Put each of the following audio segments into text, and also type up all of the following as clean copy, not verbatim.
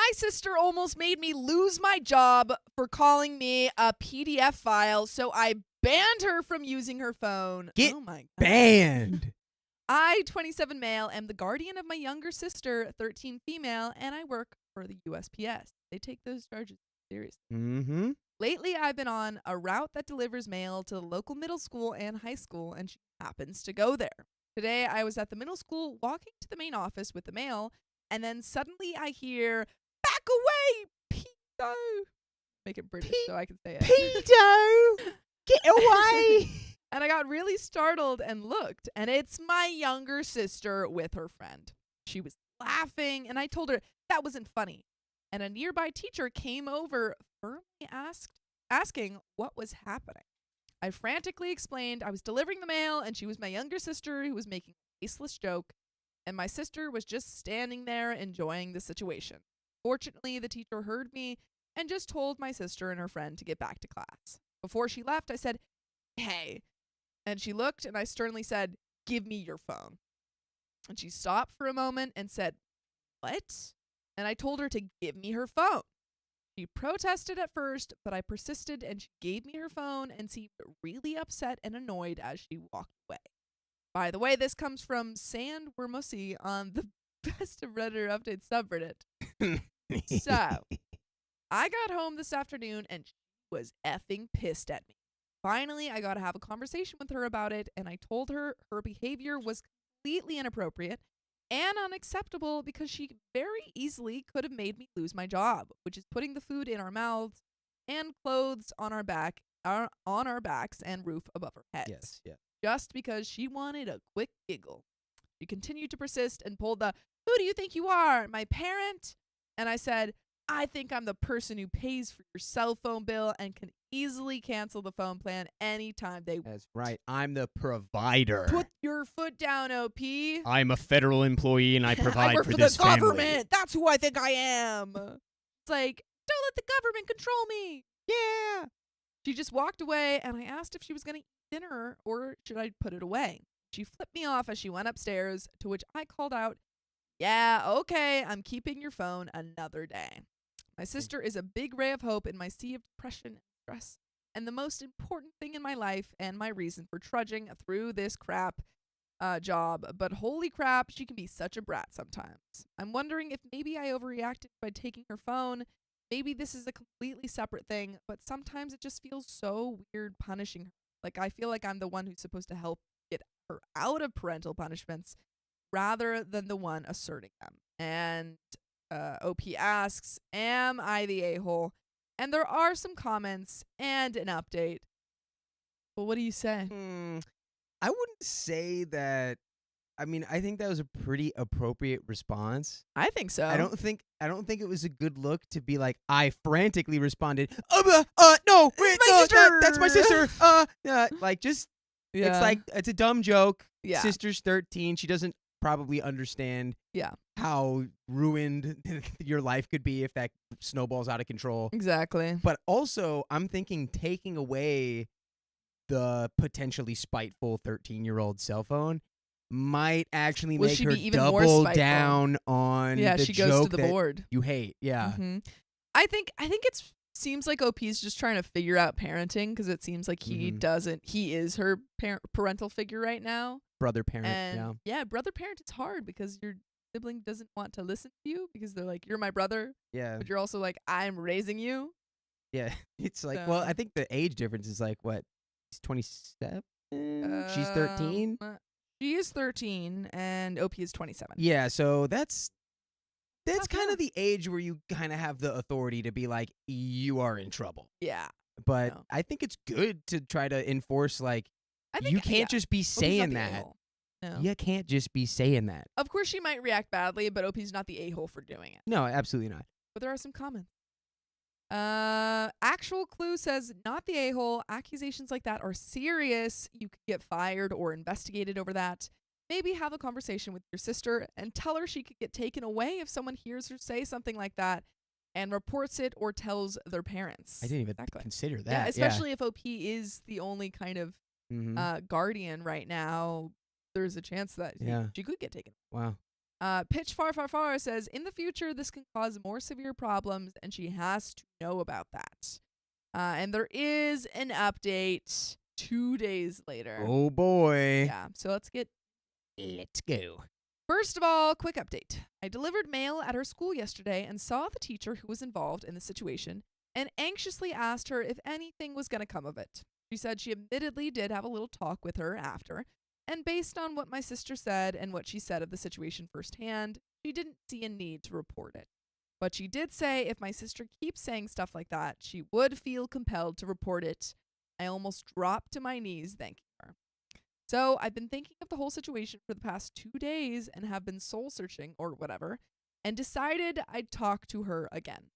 My sister almost made me lose my job for calling me a PDF file, so I banned her from using her phone. Get oh my God. banned. I, 27 male, am the guardian of my younger sister, 13 female, and I work for the USPS. They take those charges seriously. Mm-hmm. Lately, I've been on a route that delivers mail to the local middle school and high school, and she happens to go there. Today, I was at the middle school walking to the main office with the mail, and then suddenly I hear, "Back away, Pedo!" Make it British so I can say it. Pedo! Get away! And I got really startled and looked, and it's my younger sister with her friend. She was laughing, and I told her that wasn't funny. And a nearby teacher came over, firmly asking what was happening. I frantically explained I was delivering the mail, and she was my younger sister who was making a faceless joke, and my sister was just standing there enjoying the situation. Fortunately, the teacher heard me and just told my sister and her friend to get back to class. Before she left, I said, "Hey." And she looked, and I sternly said, "Give me your phone." And she stopped for a moment and said, "What?" And I told her to give me her phone. She protested at first, but I persisted, and she gave me her phone and seemed really upset and annoyed as she walked away. By the way, this comes from Sand Wermusi on the Best of Reddit Update subreddit. So, I got home this afternoon, and she was effing pissed at me. Finally, I got to have a conversation with her about it, and I told her her behavior was completely inappropriate and unacceptable because she very easily could have made me lose my job, which is putting the food in our mouths and clothes on our backs and roof above our heads. Yes, yeah. Just because she wanted a quick giggle. She continued to persist and pulled the, "Who do you think you are, my parent?" And I said, "I think I'm the person who pays for your cell phone bill and can easily cancel the phone plan anytime they want." That's right. I'm the provider. Put your foot down, OP. I'm a federal employee and I provide I work for for this the family. government. That's who I think I am. It's like, don't let the government control me. Yeah. She just walked away, and I asked if she was going to eat dinner or should I put it away. She flipped me off as she went upstairs, to which I called out, "Yeah, okay, I'm keeping your phone another day." My sister is a big ray of hope in my sea of depression and stress, and the most important thing in my life and my reason for trudging through this crap job. But holy crap, she can be such a brat sometimes. I'm wondering if maybe I overreacted by taking her phone. Maybe this is a completely separate thing, but sometimes it just feels so weird punishing her. Like, I feel like I'm the one who's supposed to help get her out of parental punishments rather than the one asserting them. And OP asks, am I the a-hole? And there are some comments and an update. Well, what do you say? I wouldn't say that. I mean, I think that was a pretty appropriate response. I think so. I don't think it was a good look to be like, I frantically responded, no, wait, my sister! that's my sister. Like, just, Yeah. it's like, it's a dumb joke. Yeah. Sister's 13. She doesn't probably understand how ruined your life could be if that snowballs out of control. Exactly. But also, I'm thinking taking away the potentially spiteful 13-year-old cell phone might actually make she her be even more double spiteful? down on the she goes joke to the that board. you hate. Yeah. Mm-hmm. I think it seems like OP's just trying to figure out parenting, because it seems like he is her parental figure right now. Brother parent. And yeah, brother parent, it's hard because your sibling doesn't want to listen to you because they're like, you're my brother, Yeah. but you're also like, I'm raising you. Yeah. It's like, So- well, I think the age difference is like, what? He's 27? She's 13? She is 13 and OP is 27. Yeah, so that's not kind bad. of the age where you kind of have the authority to be like, you are in trouble. Yeah. But No. I think it's good to try to enforce, like, I think you can't just be OP's not saying the that. a-hole. No. You can't just be saying that. Of course she might react badly, but OP's not the a-hole for doing it. No, absolutely not. But there are some comments. Actual Clue says, not the a-hole. Accusations like that are serious. You could get fired or investigated over that. Maybe have a conversation with your sister and tell her she could get taken away if someone hears her say something like that and reports it or tells their parents. I didn't even consider that. Yeah, especially if OP is the only kind of Mhm. guardian right now. There's a chance that she could get taken. Wow. Pitch Far Far Far says, in the future, this can cause more severe problems, and she has to know about that. And there is an update 2 days later. Oh boy. Yeah, so let's go. First of all, quick update. I delivered mail at her school yesterday and saw the teacher who was involved in the situation and anxiously asked her if anything was going to come of it. She said she admittedly did have a little talk with her after, and based on what my sister said and what she said of the situation firsthand, she didn't see a need to report it. But she did say if my sister keeps saying stuff like that, she would feel compelled to report it. I almost dropped to my knees thanking her. So I've been thinking of the whole situation for the past 2 days and have been soul searching or whatever, and decided I'd talk to her again.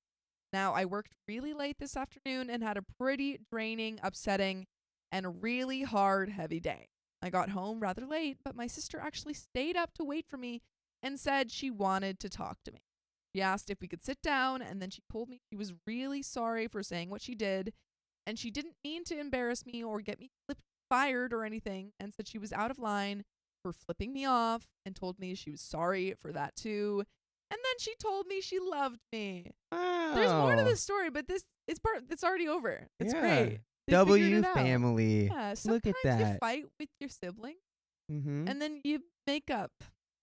Now, I worked really late this afternoon and had a pretty draining, upsetting, and really hard, heavy day. I got home rather late, but my sister actually stayed up to wait for me and said she wanted to talk to me. She asked if we could sit down, and then she told me she was really sorry for saying what she did, and she didn't mean to embarrass me or get me fired or anything, and said she was out of line for flipping me off and told me she was sorry for that too. And then she told me she loved me. Wow. There's more to this story, but it's already over. It's Yeah. great. They W figured it out. family. Yeah, Look sometimes at that. you fight with your sibling, Mm-hmm. and then you make up.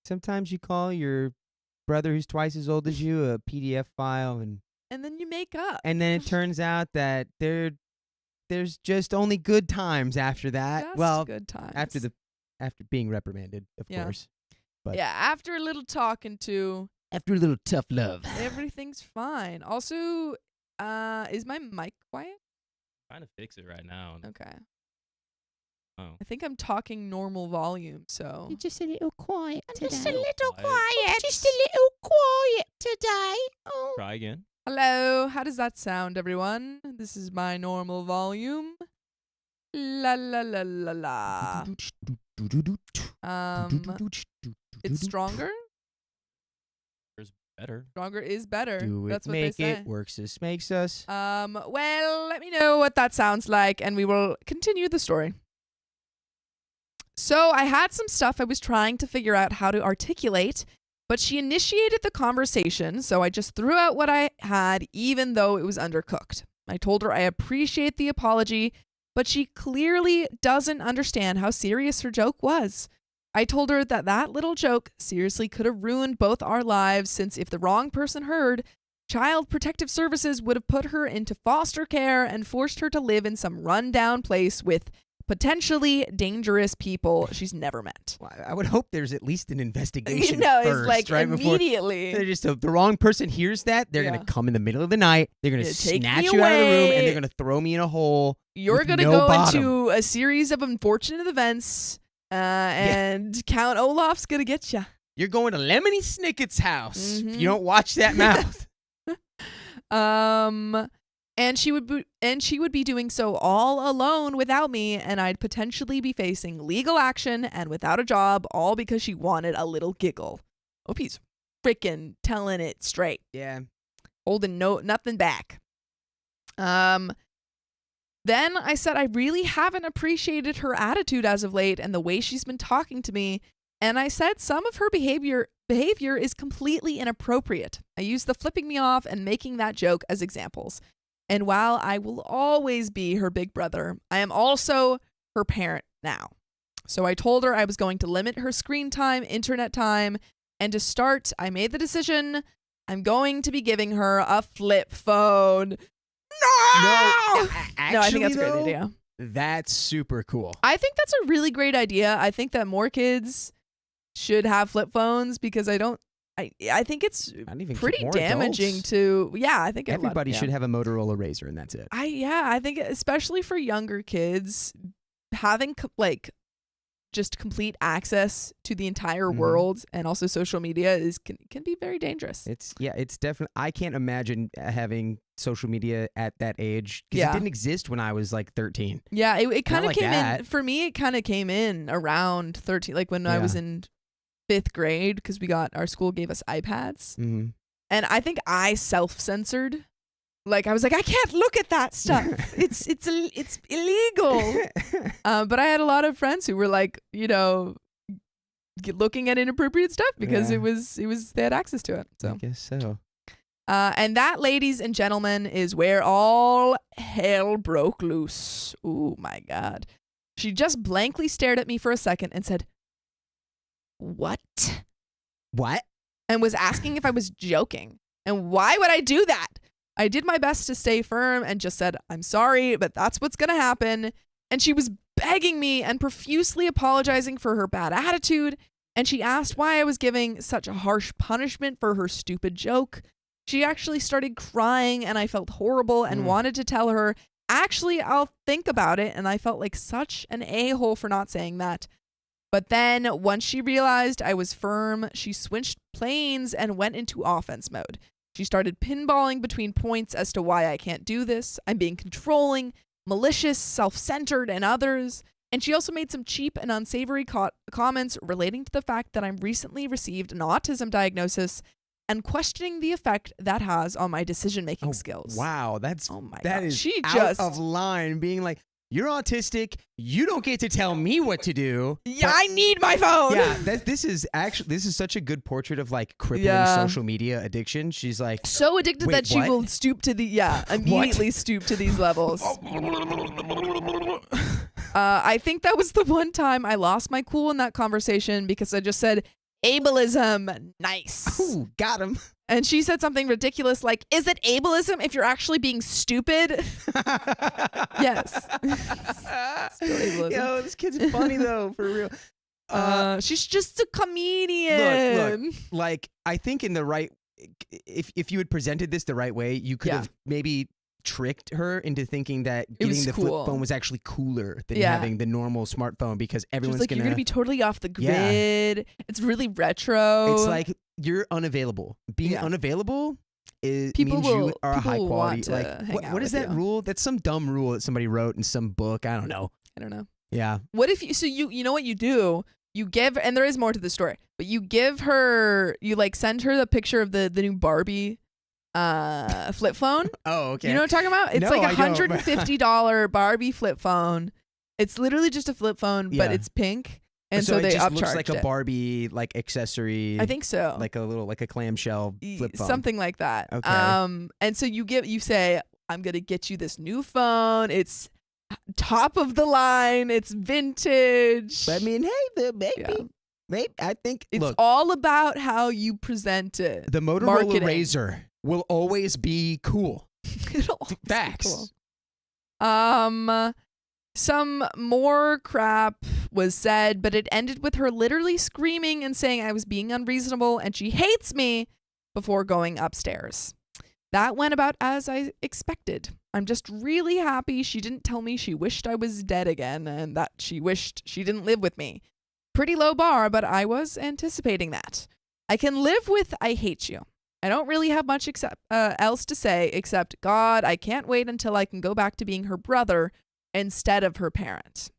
Sometimes you call your brother who's twice as old as you a PDF file, and And then you make up. then it turns out that there's just only good times after that. Just well, good times. after being reprimanded, of Yeah. course. But Yeah, after a little talking to, after a little tough love. everything's fine. Also, is my mic quiet? Trying to fix it right now. Okay. Oh. I think I'm talking normal volume, so. Just a little quiet today. Just a little quiet. Just a little quiet today. Oh. Try again. Hello, how does that sound, everyone? This is my normal volume. La la la la la. It's stronger. Better. Stronger is better. Do it, That's what make they say. it, works us, makes us. Well, let me know what that sounds like, and we will continue the story. So I had some stuff I was trying to figure out how to articulate, but she initiated the conversation, so I just threw out what I had, even though it was undercooked. I told her I appreciate the apology, but she clearly doesn't understand how serious her joke was. I told her that little joke seriously could have ruined both our lives, since if the wrong person heard, Child Protective Services would have put her into foster care and forced her to live in some rundown place with potentially dangerous people she's never met. Well, I would hope there's at least an investigation No, first, it's like right? Before immediately. they're just the wrong person hears that, they're Yeah. gonna come in the middle of the night, they're gonna Yeah, take snatch me you out of the room, away. and they're gonna throw me in a hole. You're with going to no go bottom. into a series of unfortunate events, and Count Olaf's going to get you. You're going to Lemony Snicket's house if Mhm. you don't watch that mouth. And she would be doing so all alone without me, and I'd potentially be facing legal action and without a job, all because she wanted a little giggle. Hope he's freaking telling it straight, Yeah. holding nothing back. Then I said I really haven't appreciated her attitude as of late and the way she's been talking to me, and I said some of her behavior is completely inappropriate. I used the flipping me off and making that joke as examples. And while I will always be her big brother, I am also her parent now. So I told her I was going to limit her screen time, internet time, and to start, I made the decision I'm going to be giving her a flip phone. No, No, I think that's a great idea. That's super cool. I think that's a really great idea. I think that more kids should have flip phones because I think it's Not even pretty more damaging adults. to, I think Everybody yeah. should have a Motorola Razr, and that's it. I think especially for younger kids, having just complete access to the entire Mhm. world and also social media can be very dangerous. It's definitely. I can't imagine having social media at that age because Yeah. it didn't exist when I was like 13. Yeah, it kind of like came that. in for me. It kind of came in around 13, like when I was Yeah. in 5th grade, because our school gave us iPads, Mm-hmm. and I think I self-censored. Like I was like, I can't look at that stuff. It's illegal. But I had a lot of friends who were like, looking at inappropriate stuff because Yeah. it was they had access to it. I So guess so. and that, ladies and gentlemen, is where all hell broke loose. Oh my God. She just blankly stared at me for a second and said, "What?" What? And was asking if I was joking. And why would I do that? I did my best to stay firm and just said, "I'm sorry, but that's what's going to happen." And she was begging me and profusely apologizing for her bad attitude. And she asked why I was giving such a harsh punishment for her stupid joke. She actually started crying and I felt horrible and wanted to tell her, "Actually, I'll think about it." And I felt like such an a-hole for not saying that. But then once she realized I was firm, she switched planes and went into offense mode. She started pinballing between points as to why I can't do this. I'm being controlling, malicious, self-centered, and others. And she also made some cheap and unsavory comments relating to the fact that I'm recently received an autism diagnosis and questioning the effect that has on my decision-making skills. Wow, that God. is She out just- of line. Being like, you're autistic. You don't get to tell me what to do. Yeah, I need my phone. Yeah, this is such a good portrait of like crippling Yeah. social media addiction. She's like, So addicted Wait, that she what? will stoop to immediately stoop to these levels. I think that was the one time I lost my cool in that conversation because I just said, "Ableism, nice." ooh, got him. And she said something ridiculous like, "Is it ableism if you're actually being stupid?" Yes. Still ableism. Yo, this kid's funny though, for real. She's just a comedian. Look, like I think in the right, if you had presented this the right way, you could have maybe tricked her into thinking that getting was the cool. flip phone was actually cooler than Yeah. having the normal smartphone because She's everyone's like, "You're gonna be totally off the Yeah. grid. It's really retro." It's like you're unavailable. Being Yeah. unavailable means People you will- are a people high will quality. want to Like hang out what is with that you. rule? That's some dumb rule that somebody wrote in some book. I don't know. I don't know. Yeah. What if you know what you do? You give, and there is more to the story, but you give her, you like send her the picture of the new Barbie flip phone. Oh, okay. You know what I'm talking about? It's No, like I don't. $150 Barbie flip phone. It's literally just a flip phone, but Yeah. it's pink. And so so it they just upcharged looks like a it. Barbie like accessory. I think so. like a clamshell flip phone. Something like that. Okay. And so you say, "I'm gonna get you this new phone. It's top of the line. It's vintage." But I mean, hey, maybe, Yeah. maybe I think It's look, all about how you present it. the Motorola marketing. Razr will always be cool. It'll always be Facts. cool. Some more crap was said, but it ended with her literally screaming and saying I was being unreasonable and she hates me before going upstairs. That went about as I expected. I'm just really happy she didn't tell me she wished I was dead again and that she wished she didn't live with me. Pretty low bar, but I was anticipating that. I can live with "I hate you." I don't really have much else to say except, God, I can't wait until I can go back to being her brother instead of her parent.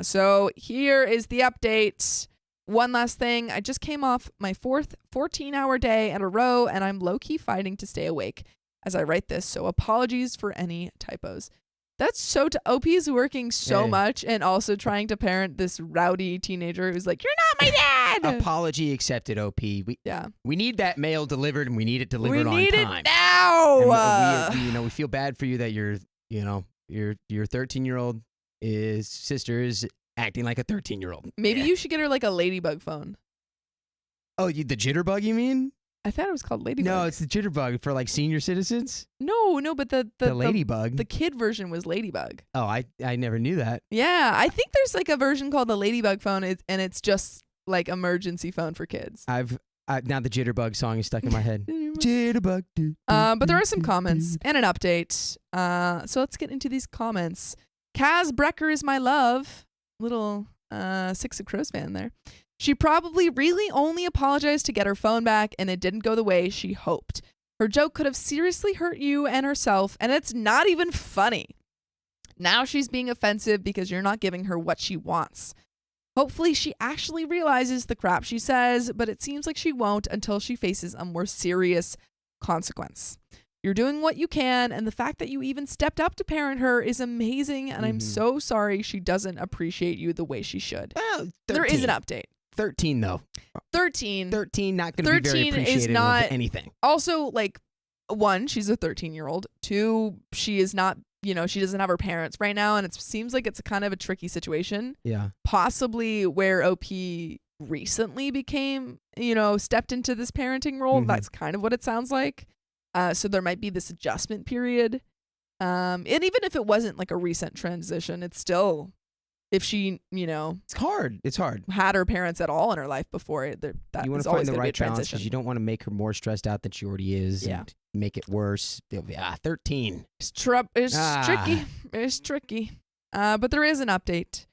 So here is the update. One last thing. I just came off my fourth 14-hour day in a row, and I'm low-key fighting to stay awake as I write this, so apologies for any typos. That's so OP is working so Hey. much and also trying to parent this rowdy teenager who's like, "You're not my dad." Apology accepted, OP. Yeah. We need that mail delivered, and we need it We delivered on need time. it now. And we feel bad for you that your 13-year-old sister is acting like a 13-year-old. Maybe you should get her like a ladybug phone. Oh, the jitterbug, you mean? I thought it was called ladybug. No, it's the jitterbug for like senior citizens. No, but the ladybug. the kid version was ladybug. Oh, I never knew that. Yeah, I think there's like a version called the ladybug phone, and it's just like emergency phone for kids. Now the jitterbug song is stuck in my head. Jitterbug. But there are some comments and an update. So let's get into these comments. Kaz Brecker is my love. Little Six of Crows fan there. She probably really only apologized to get her phone back, and it didn't go the way she hoped. Her joke could have seriously hurt you and herself, and it's not even funny. Now she's being offensive because you're not giving her what she wants. Hopefully she actually realizes the crap she says, but it seems like she won't until she faces a more serious consequence. You're doing what you can, and the fact that you even stepped up to parent her is amazing, and I'm so sorry she doesn't appreciate you the way she should. Well, There is an 13. update. 13 though. 13. 13 not going to be very 13 is appreciative not- of anything. Also, like, 1, she's a 13-year-old. 2, she is not, she doesn't have her parents right now, and it seems like it's kind of a tricky situation. Yeah. Possibly where OP recently became, stepped into this parenting role. Mhm. That's kind of what it sounds like. So there might be this adjustment period. And even if it wasn't like a recent transition, it's still, if she, It's hard. It's hard. had her parents at all in her life before it, that You want is to find always the going to be a right balance transition. because you don't want to make her more stressed out than she already is. Yeah. And make it worse. 13. It's tricky. It's tricky. But there is an update.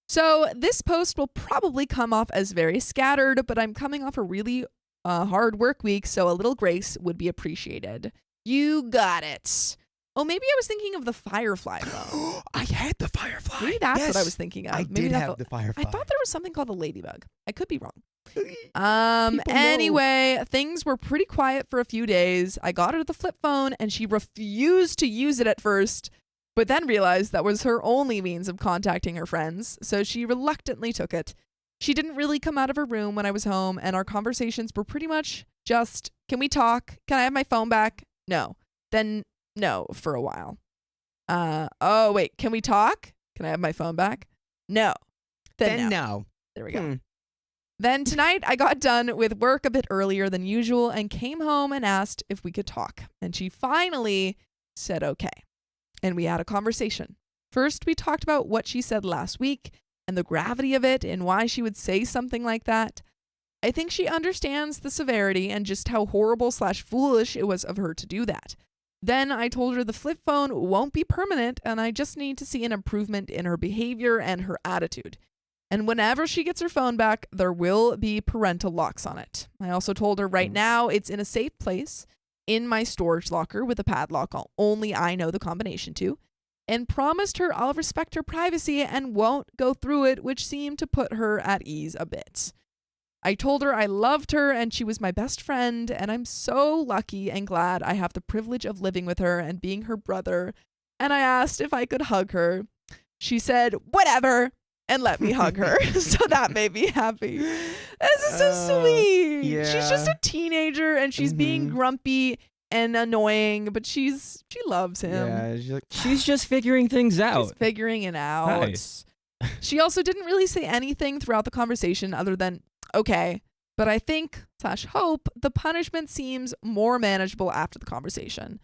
So this post will probably come off as very scattered, but I'm coming off a really hard work week, so a little grace would be appreciated. You got it. Oh, maybe I was thinking of the Firefly phone. I had the Firefly. Maybe that's what I Yes, was thinking of. I Maybe did that have felt- the Firefly. I thought there was something called a ladybug. I could be wrong. People Anyway, things were pretty quiet for a few days. I got her the flip phone and she refused to use it at first, but then realized that was her only means of contacting her friends, so she reluctantly took it. She didn't really come out of her room when I was home, and our conversations were pretty much just, can we talk? Can I have my phone back? No. Then no for a while. Oh, wait, can we talk? Can I have my phone back? No. Then no. no. There we go. Then tonight, I got done with work a bit earlier than usual and came home and asked if we could talk. And she finally said okay. And we had a conversation. First, we talked about what she said last week and the gravity of it and why she would say something like that. I think she understands the severity and just how horrible/foolish it was of her to do that. Then I told her the flip phone won't be permanent and I just need to see an improvement in her behavior and her attitude. And whenever she gets her phone back, there will be parental locks on it. I also told her right now it's in a safe place in my storage locker with a padlock only I know the combination to, and promised her I'll respect her privacy and won't go through it, which seemed to put her at ease a bit. I told her I loved her and she was my best friend, and I'm so lucky and glad I have the privilege of living with her and being her brother, and I asked if I could hug her. She said, whatever, and let me hug her. So that made me happy. This is so sweet. yeah. She's just a teenager and she's being grumpy and annoying, but she loves him. Yeah, she's like, She's just figuring things She's out. figuring it out. Nice. She also didn't really say anything throughout the conversation other than, okay, but I think / hope the punishment seems more manageable after the conversation.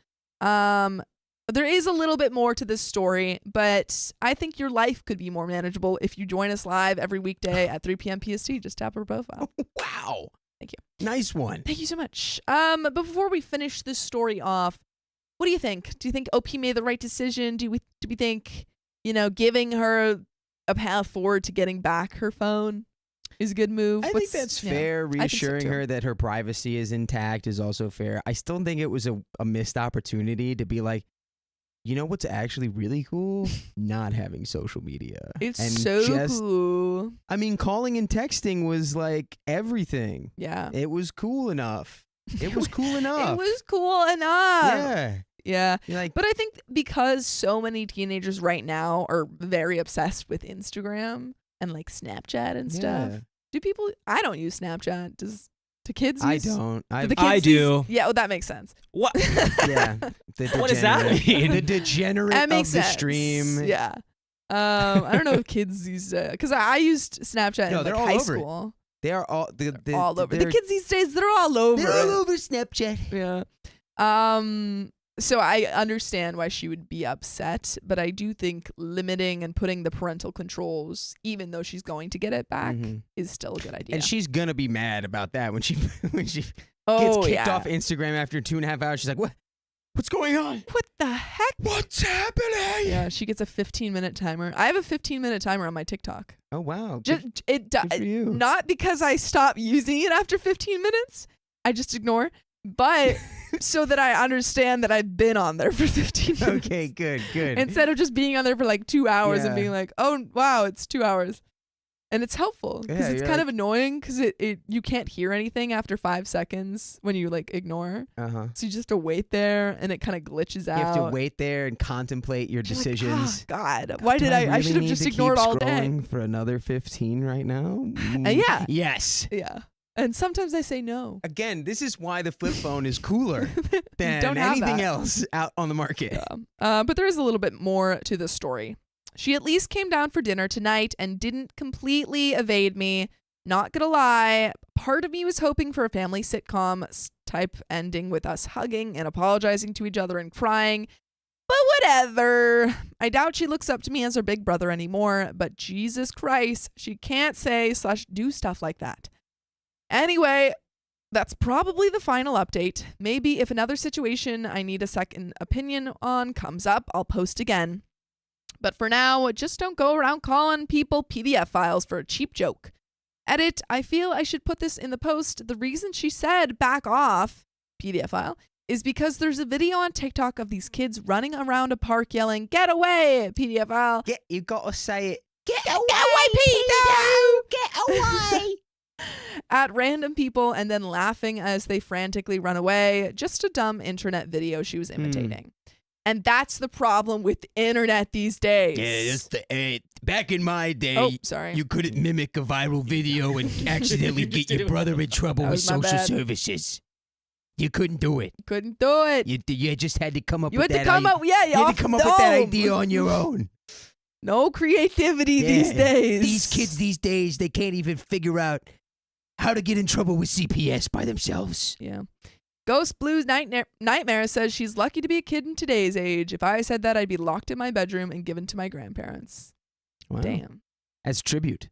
There is a little bit more to this story, but I think your life could be more manageable if you join us live every weekday at 3 p.m. PST. Just tap her profile. wow. Thank you. Nice one. Thank you so much. But before we finish this story off, what do you think? Do you think OP made the right decision? Do we think, giving her a path forward to getting back her phone is a good move? I think that's fair. think so Reassuring too. her that her privacy is intact is also fair. I still think it was a missed opportunity to be like, you know what's actually really cool? Not having social media. It's and so just, cool. I mean, calling and texting was like everything. Yeah. It was cool enough. It was cool enough. It was cool enough. Yeah. Yeah. You're like, But I think because so many teenagers right now are very obsessed with Instagram and like Snapchat and stuff. yeah. Do people? I don't use Snapchat. Do kids I use? don't. Do the I kids use- do. Yeah, that makes sense. What? Yeah. What does that degenerate- mean? The degenerate That of makes the sense. stream. Yeah. I don't know if kids used it because I used Snapchat No, in they're like all high over it. school. They are all All over. The they're- kids these days, they're all over. They're all it. over Snapchat. Yeah. So I understand why she would be upset, but I do think limiting and putting the parental controls, even though she's going to get it back, Mhm. is still a good idea. And she's gonna be mad about that when she gets oh, kicked yeah. off Instagram after 2.5 hours. She's like, What's going on? What the heck? What's happening? Yeah, she gets a 15-minute timer. I have a 15-minute timer on my TikTok. Oh wow. Just Good for you. not because I stop using it after 15 minutes. I just ignore, but so that I understand that I've been on there for 15 minutes. Okay, good. Instead of just being on there for like 2 hours and Yeah. being like, oh, wow, it's 2 hours. And it's helpful because Yeah, it's you're kind like- of annoying because you can't hear anything after 5 seconds when you like ignore. Uh-huh. So you just have to wait there and it kind of glitches out. You have to wait there and contemplate your You're like, decisions. "Oh, God, why Do did I really should have need just to ignored keep all day. scrolling for another 15 right now? Yeah. Yes. Yeah. And sometimes I say no. Again, this is why the flip phone is cooler than don't have anything that. else out on the market. But there is a little bit more to the story. She at least came down for dinner tonight and didn't completely evade me. Not gonna lie, part of me was hoping for a family sitcom type ending with us hugging and apologizing to each other and crying. But whatever. I doubt she looks up to me as her big brother anymore, but Jesus Christ, she can't say/do stuff like that. Anyway, that's probably the final update. Maybe if another situation I need a second opinion on comes up, I'll post again. But for now, just don't go around calling people PDF files for a cheap joke. Edit, I feel I should put this in the post. The reason she said back off, PDF file, is because there's a video on TikTok of these kids running around a park yelling, "Get away, PDF file." Yeah, you gotta say it. Get away, Peter! Get away! At random people and then laughing as they frantically run away. Just a dumb internet video she was imitating. And that's the problem with the internet these days. Yeah, that's back in my day. Oh, sorry. You couldn't mimic a viral video and accidentally get your brother in trouble That with was my social bad. services. You couldn't do it. Couldn't do it. You just had to come up You with had to that come up, yeah, You had to come up with that dome. idea on your own. No creativity Yeah. these days. These kids these days, they can't even figure out how to get in trouble with CPS by themselves. Yeah. Ghost Blues Nightmare says she's lucky to be a kid in today's age. If I said that, I'd be locked in my bedroom and given to my grandparents. Wow. Damn. As tribute.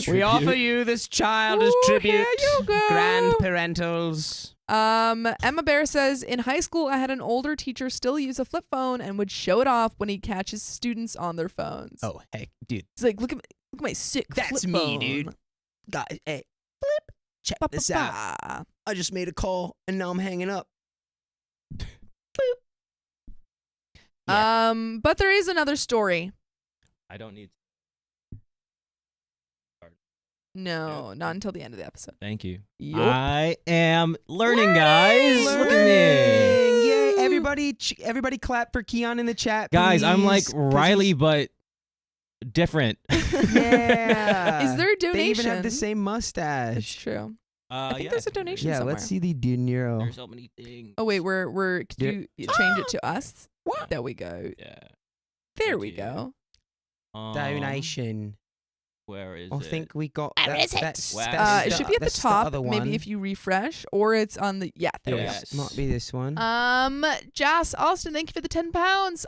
We offer you this child as Ooh, tribute. here you go. Grandparentals. Emma Bear says, in high school, I had an older teacher still use a flip phone and would show it off when he catches students on their phones. Oh, heck, dude. He's like, look at my sick That's flip me, phone. dude. Guys, hey, flip. Check this out. Ba-ba-ba. I just made a call and now I'm hanging up. But there is another story. I don't need. No, not until the end of the episode. Thank you. Yup. I am learning, guys. Look at me. Yay, everybody clap for Keon in the chat, Guys, I'm like please, 'cause Riley, but different. Yeah. Is there a donation? They even have the same It's mustache. true. I think Yeah, there's a donation Yeah, somewhere. let's see the dinero. There's so many things. Oh wait, could you change it to us? What? There we go. Yeah. There Thank we you. go. Donation. Where is I it? think we got Where that. is it? That's, Wow. that's It the- should be at the that's top. other Maybe one. if you refresh, or it's on the there we go. Yes. Might be this one. Joss Austin, thank you for the £10.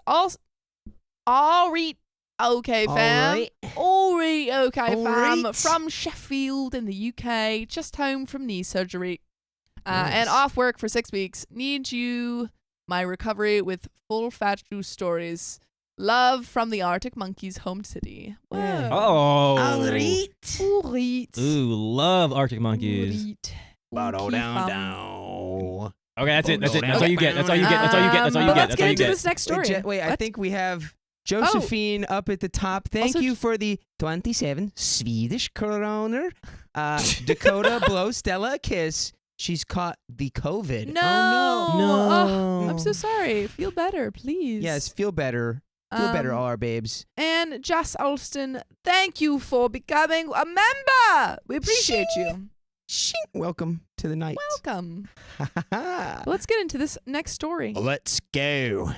All right, okay, fam. Alright. All right, okay, fam. Alright. From Sheffield in the UK, just home from knee surgery, and Nice. off work for 6 weeks. Need you, my recovery with full fat juice stories. Love from the Arctic Monkeys' home city. Yeah. Whoa. Oh. Alright. Alright. Ooh, love Arctic Monkeys. Alright. Bow Okay, down, fam. down. Okay, that's it. That's it. That's Okay. all you get. That's all you get. That's all you get. That's all you But get. let's That's get all you into get. this next story. Wait, I What? think we have Josephine up at the top. Thank Also- you for the 27 Swedish kronor. Dakota, blow Stella a kiss. She's caught the COVID. No. Oh, no. Oh, I'm so sorry. Feel better, please. Yes, feel better. Feel better, all our babes. And Joss Alston, thank you for becoming a member. We appreciate you. Welcome to the night. Welcome. Let's get into this next story. Let's go.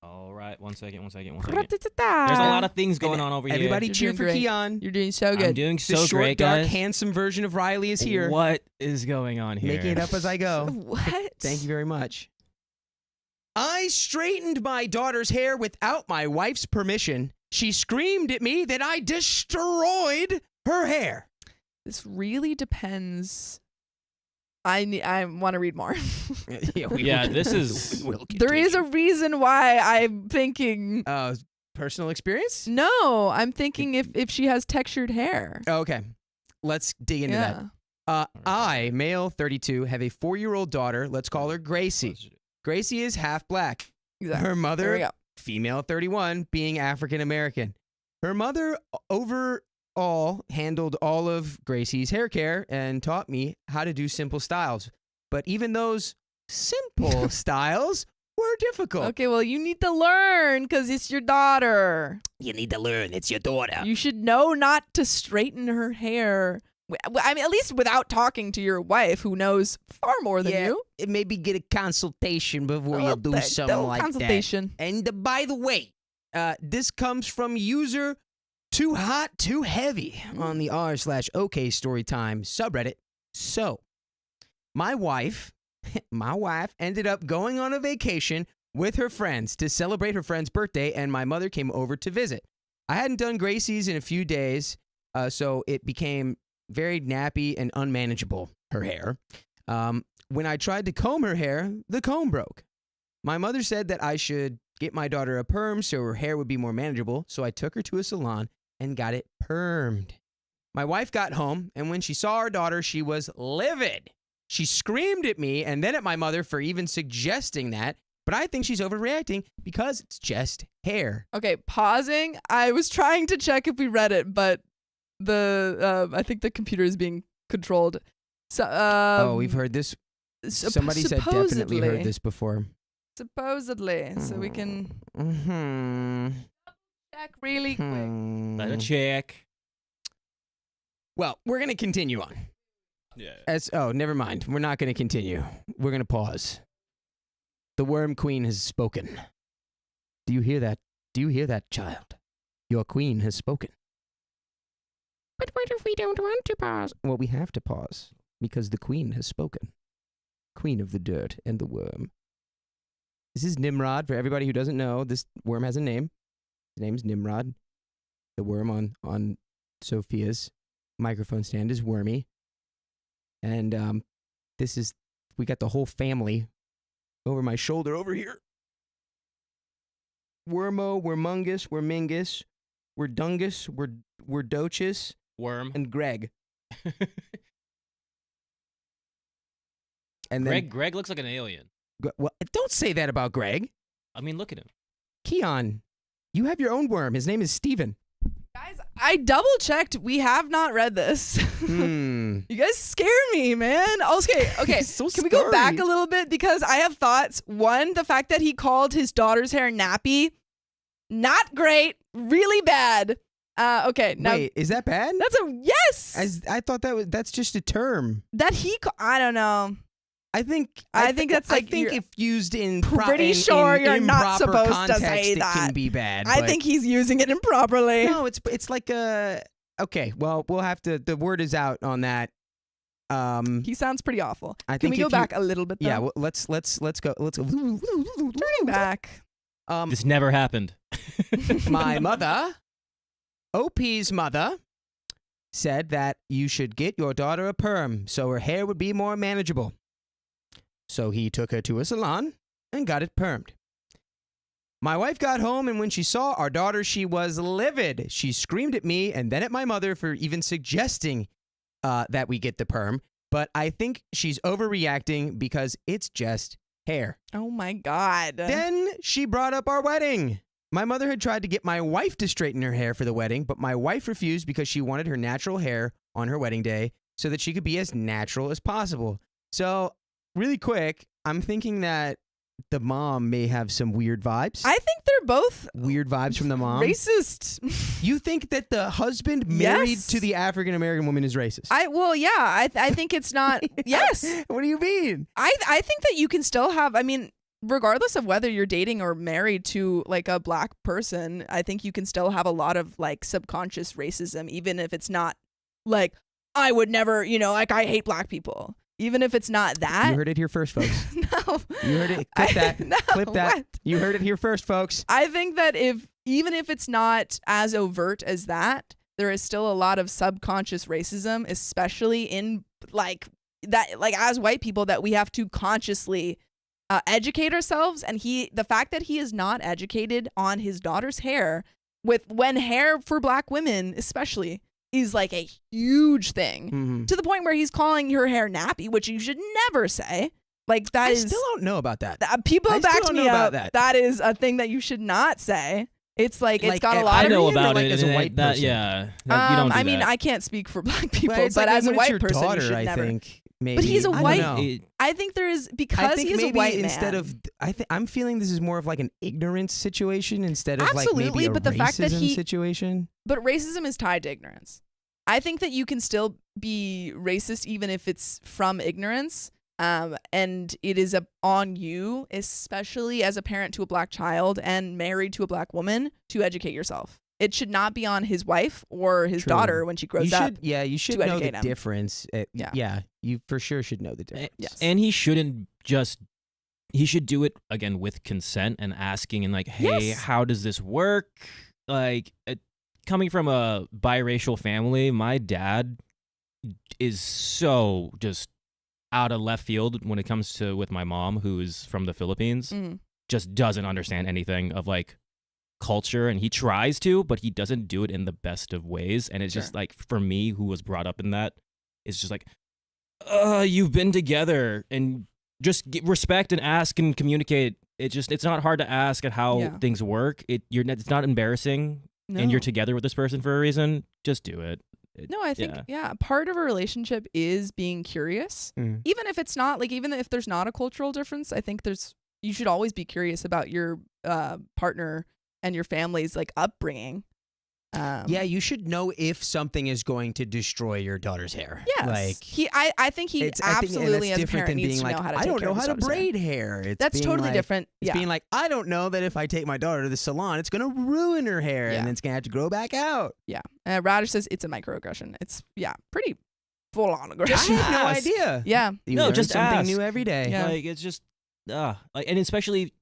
All right. One second. There's There's a lot of things going on over here. Everybody You're cheer doing for great. Keon. You're doing so I'm good. doing The so short, great, dark, guys. handsome version of Riley is here. What is going on here? Making it up as I go. What? Thank you very much. I straightened my daughter's hair without my wife's permission. She screamed at me that I destroyed her hair. This really depends. I want to read more. Yeah, this is- There is a reason why I'm thinking. Personal experience? No, I'm thinking if she has textured hair. Okay. Let's dig into that. I, male 32, have a 4-year-old daughter. Let's call her Gracie. Gracie is half black. Exactly. Her There we mother, go. female 31, being African American. Her mother all handled all of Gracie's hair care and taught me how to do simple styles. But even those simple styles were difficult. Okay, well, you need to learn because it's your daughter. You need to learn. It's your daughter. You should know not to straighten her hair. I mean, at least without talking to your wife, who knows far more than you. Maybe get a consultation before you do something like consultation. that. And by the way, this comes from user Too Hot, Too Heavy on the r/OK Storytime subreddit. So, my wife ended up going on a vacation with her friends to celebrate her friend's birthday, and my mother came over to visit. I hadn't done Gracie's in a few days, so it became very nappy and unmanageable, her hair. When I tried to comb her hair, the comb broke. My mother said that I should get my daughter a perm so her hair would be more manageable, so I took her to a salon and got it permed. My wife got home, and when she saw our daughter, she was livid. She screamed at me and then at my mother for even suggesting that, but I think she's overreacting because it's just hair. Okay, pausing. I was trying to check if we read it, but I think the computer is being controlled. So, we've heard this. Somebody said definitely heard this before. Supposedly, so we can check really quick. Let it check. Well, we're going to continue on. Yeah. Never mind. We're not going to continue. We're going to pause. The Worm Queen has spoken. Do you hear that? Do you hear that, child? Your queen has spoken. But what if we don't want to pause? Well, we have to pause because the queen has spoken. Queen of the dirt and the worm. This is Nimrod. For everybody who doesn't know, this worm has a name. His name's Nimrod. The worm on Sophia's microphone stand is Wormy. And we got the whole family over my shoulder over here. Wormo, Wormungus, Wormingus, Wordungus, Wordochus, Worm. and Greg. And Greg looks like an alien. Well, don't say that about Greg. I mean, look at him. Keon, you have your own worm. His name is Steven. Guys, I double checked. We have not read this. You guys scare me, man. Okay. So Can we go back a little bit? Because I have thoughts. One, the fact that he called his daughter's hair nappy, not great, really bad. Okay. Now, wait, is that bad? That's a yes. I thought that's just a term. I don't know. I think that's like if used in pretty sure you're not supposed context, to say that. It can be bad. I think he's using it improperly. No, it's like a okay. Well, we'll have to. The word is out on that. He sounds pretty awful. Can we go back a little bit? Though? Yeah, well, let's go. Turning back. This never happened. My mother, OP's mother, said that you should get your daughter a perm so her hair would be more manageable. So he took her to a salon and got it permed. My wife got home, and when she saw our daughter, she was livid. She screamed at me and then at my mother for even suggesting that we get the perm. But I think she's overreacting because it's just hair. Oh, my God. Then she brought up our wedding. My mother had tried to get my wife to straighten her hair for the wedding, but my wife refused because she wanted her natural hair on her wedding day so that she could be as natural as possible. So, really quick, I'm thinking that the mom may have some weird vibes. I think they're both weird vibes from the mom. Racist. You think that the husband married to the African American woman is racist? I think it's not. Yes. What do you mean? I think that you can still have. I mean, regardless of whether you're dating or married to like a black person, I think you can still have a lot of like subconscious racism, even if it's not like I would never, like I hate black people. Even if it's not that. You heard it here first, folks. No. You heard it. Clip that. No, Clip that. what? You heard it here first, folks. I think that even if it's not as overt as that, there is still a lot of subconscious racism, especially in like as white people, that we have to consciously educate ourselves. And the fact that he is not educated on his daughter's hair, when hair for black women especially is like a huge thing, to the point where he's calling her hair nappy, which you should never say. Like that I still don't know about that. People backed me up. That. That is a thing that you should not say. It's like it's Like, got a I lot I of. know Korean or, about like, it. as a and white that, person? yeah. That- you don't do I mean, that. I can't speak for black people, Well, it's but like as a when it's white your person, daughter, you should I never. think maybe. But he's a I don't white- know. I think there is I because think he is a maybe white instead man. of I'm feeling this is more of like an ignorance situation instead of like Absolutely, maybe a but the racism fact that situation. But racism is tied to ignorance. I think that you can still be racist even if it's from ignorance. And it is on you, especially as a parent to a black child and married to a black woman, to educate yourself. It should not be on his wife or his True. daughter when she grows up. You should to know the educate him. difference. Yeah. You for sure should know the difference. Yes. And he shouldn't just. He should do it again with consent and asking and like, hey, Yes. how does this work? Like, coming from a biracial family, my dad is so just out of left field when it comes to with my mom, who is from the Philippines. Mhm. Just doesn't understand anything of like culture, and he tries to, but he doesn't do it in the best of ways. And it's just Sure. like, for me, who was brought up in that, it's just like, you've been together, and just respect and ask and communicate. It's not hard to ask at how Yeah. things work. It's not embarrassing, No. and you're together with this person for a reason. Just do it. No, I think Yeah. part of a relationship is being curious. Mm. Even if it's not like even if there's not a cultural difference, I think you should always be curious about your partner and your family's like upbringing. Yeah, you should know if something is going to destroy your daughter's hair. Yes. Like I think he I think- and absolutely that's as a different parent than needs being to like, know how to I take don't care know of how his to daughter's hair. braid hair. It's That's being totally like- different. It's Yeah. being like, I don't know that if I take my daughter to the salon, it's going to ruin her hair Yeah. and it's going to have to grow back out. Yeah. Radish says it's a microaggression. It's pretty full on I aggression. had no Ask. idea. Yeah. You No, learn just something ask. new every day. Yeah. Like, it's just, like, and especially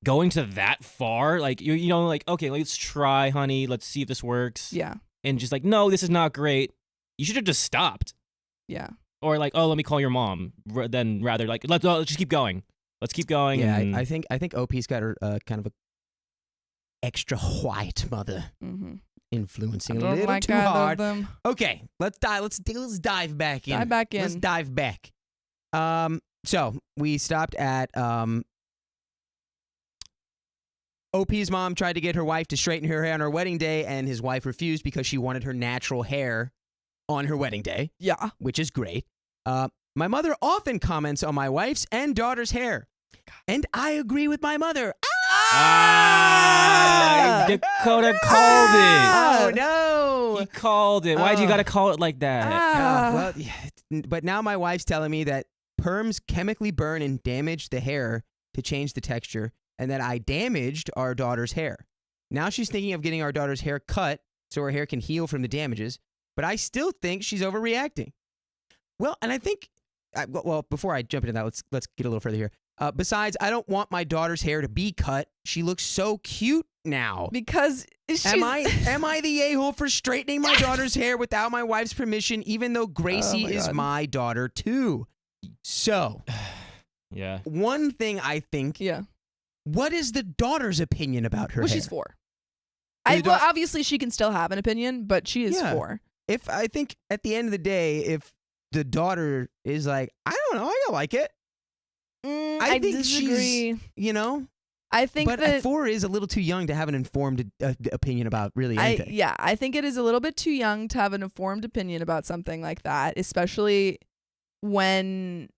going to that far, like, you know, like, okay, let's try, honey. Let's see if this works. Yeah. And just like, no, this is not great. You should have just stopped. Yeah. Or like, oh, let me call your mom. Then rather like, let's just keep going. Let's keep going. Yeah, and I think OP's got her kind of a extra white mother Mm-hmm. influencing a Don't little like too either of hard. them. Okay, let's dive back in. Dive back in. Let's dive back. So we stopped at OP's mom tried to get her wife to straighten her hair on her wedding day, and his wife refused because she wanted her natural hair on her wedding day, Yeah. which is great. My mother often comments on my wife's and daughter's hair, and I agree with my mother. Dakota called Oh it. no! He called it. Why'd you Oh. gotta call it like that? Well, yeah, but now my wife's telling me that perms chemically burn and damage the hair to change the texture, and that I damaged our daughter's hair. Now she's thinking of getting our daughter's hair cut so her hair can heal from the damages, but I still think she's overreacting. Well, and I think, well, before I jump into that, let's get a little further here. Besides, I don't want my daughter's hair to be cut. She looks so cute now. Because she's Am I the a-hole for straightening my daughter's hair without my wife's permission, even though Gracie my is God. my daughter too? So, Yeah. one thing I think, Yeah. what is the daughter's opinion about her Well, hair? she's 4. Your Well, da- obviously she can still have an opinion, but she is Yeah. 4. If I think at the end of the day, if the daughter is like, I don't know, I don't like it, I think disagree. you know, I think but that 4 is a little too young to have an informed opinion about really anything. I think it is a little bit too young to have an informed opinion about something like that, especially when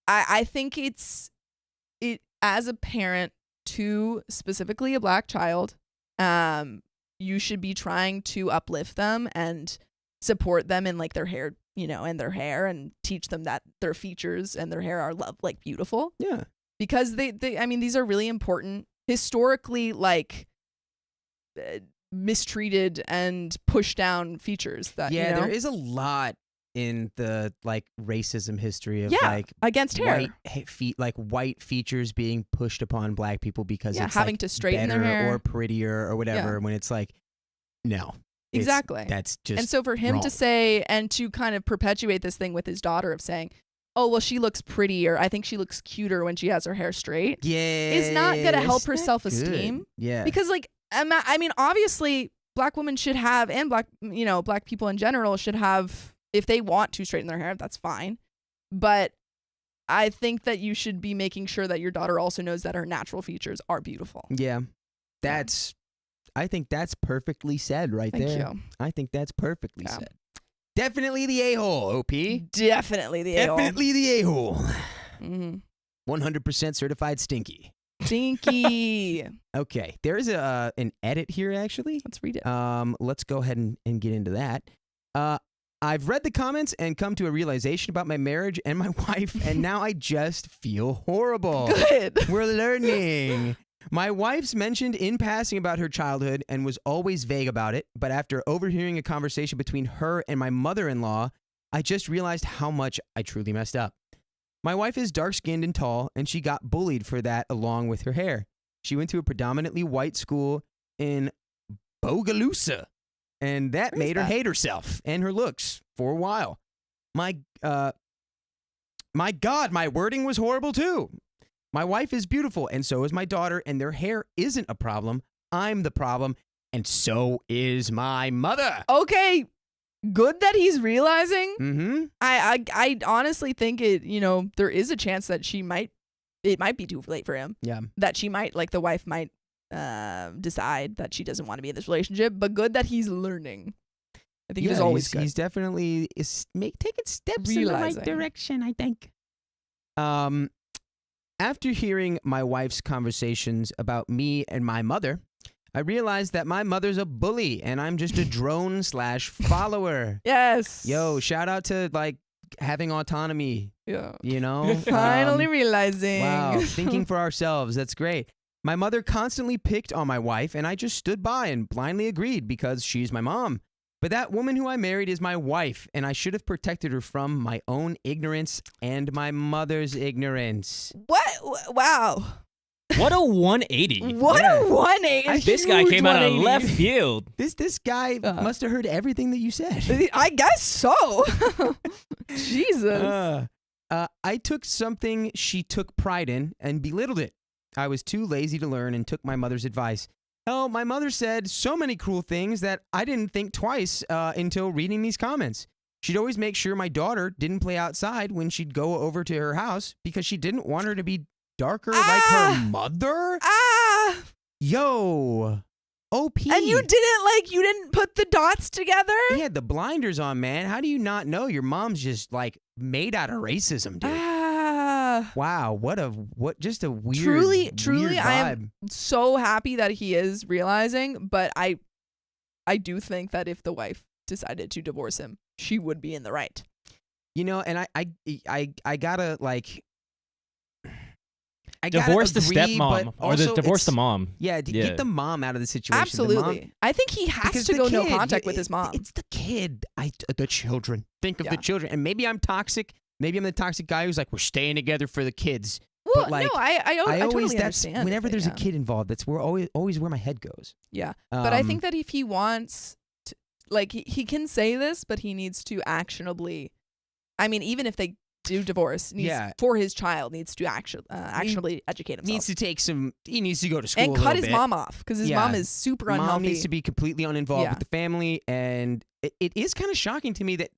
I think it as a parent to specifically a black child, you should be trying to uplift them and support them in like their hair, and their hair, and teach them that their features and their hair are beautiful. Yeah. Because I mean, these are really important, historically, like mistreated and pushed down features that, There is a lot in the like racism history of Yeah, like against hair. white features being pushed upon black people because it's having like to straighten their better hair. or prettier or whatever. When it's like, no, Exactly. that's just And so for him wrong. to say, and to kind of perpetuate this thing with his daughter of saying, oh, well, she looks prettier, I think she looks cuter when she has her hair straight, is not going to help her it's not self-esteem. good. Yeah. Because like, I mean, obviously black women should have, and black people in general should have, if they want to straighten their hair, that's fine. But I think that you should be making sure that your daughter also knows that her natural features are beautiful. Yeah. That's I think that's perfectly said right Thank there. you. I think that's perfectly Yeah. said. Definitely the a-hole, OP. Definitely the a-hole. Definitely the a-hole. Mm-hmm. 100% certified stinky. Stinky. Okay, there is an edit here actually. Let's read it. Let's go ahead and get into that. I've read the comments and come to a realization about my marriage and my wife, and now I just feel horrible. Good. We're learning. My wife's mentioned in passing about her childhood and was always vague about it, but after overhearing a conversation between her and my mother-in-law, I just realized how much I truly messed up. My wife is dark-skinned and tall, and she got bullied for that along with her hair. She went to a predominantly white school in Bogalusa, and that Where is made her that? hate herself and her looks for a while. My God, my wording was horrible too. My wife is beautiful, and so is my daughter, and their hair isn't a problem. I'm the problem, and so is my mother. Okay. Good that he's realizing. Mm-hmm. I honestly think there is a chance that it might be too late for him. Yeah. That she might, like the wife might decide that she doesn't want to be in this relationship, but good that he's learning. I think it is always good. He's definitely taking steps in the Realizing. right direction, I think. After hearing my wife's conversations about me and my mother, I realized that my mother's a bully and I'm just a drone/follower. Yes. Yo, shout out to like having autonomy, Yeah. you know? Finally realizing. Wow, thinking for ourselves. That's great. My mother constantly picked on my wife, and I just stood by and blindly agreed because she's my mom. But that woman who I married is my wife, and I should have protected her from my own ignorance and my mother's ignorance. What? Wow. What a 180. What Yeah. a 180. This guy Huge came out of 180. left field. This guy must have heard everything that you said. I guess so. Jesus. I took something she took pride in and belittled it. I was too lazy to learn and took my mother's advice. Hell, my mother said so many cruel things that I didn't think twice until reading these comments. She'd always make sure my daughter didn't play outside when she'd go over to her house because she didn't want her to be darker like her mother. Yo, OP. And you didn't put the dots together? He had the blinders on, man. How do you not know your mom's just like made out of racism, dude? Wow, what just a weird Truly, weird I vibe. am so happy that he is realizing, but I do think that if the wife decided to divorce him, she would be in the right. You know, and I gotta like Divorce the agree, stepmom but or also divorce it's- the mom. Yeah, get the mom out of the situation. Absolutely. I think he has Because to the go no kid, contact with his mom. It's the kid. The children. Think of the Yeah. children. And maybe I'm toxic. Maybe I'm the toxic guy who's like, we're staying together for the kids. Well, but like, no, I always totally that's understand. whenever there's yeah. a kid involved, that's where always where my head goes. Yeah. But I think that if he wants to, like, he can say this, but he needs to actionably, I mean, even if they do divorce, for his child, needs to actionably educate himself. He needs to go to school and a cut little his bit. mom off because his mom is super unhealthy. Mom needs to be completely uninvolved Yeah. with the family, and it is kind of shocking to me that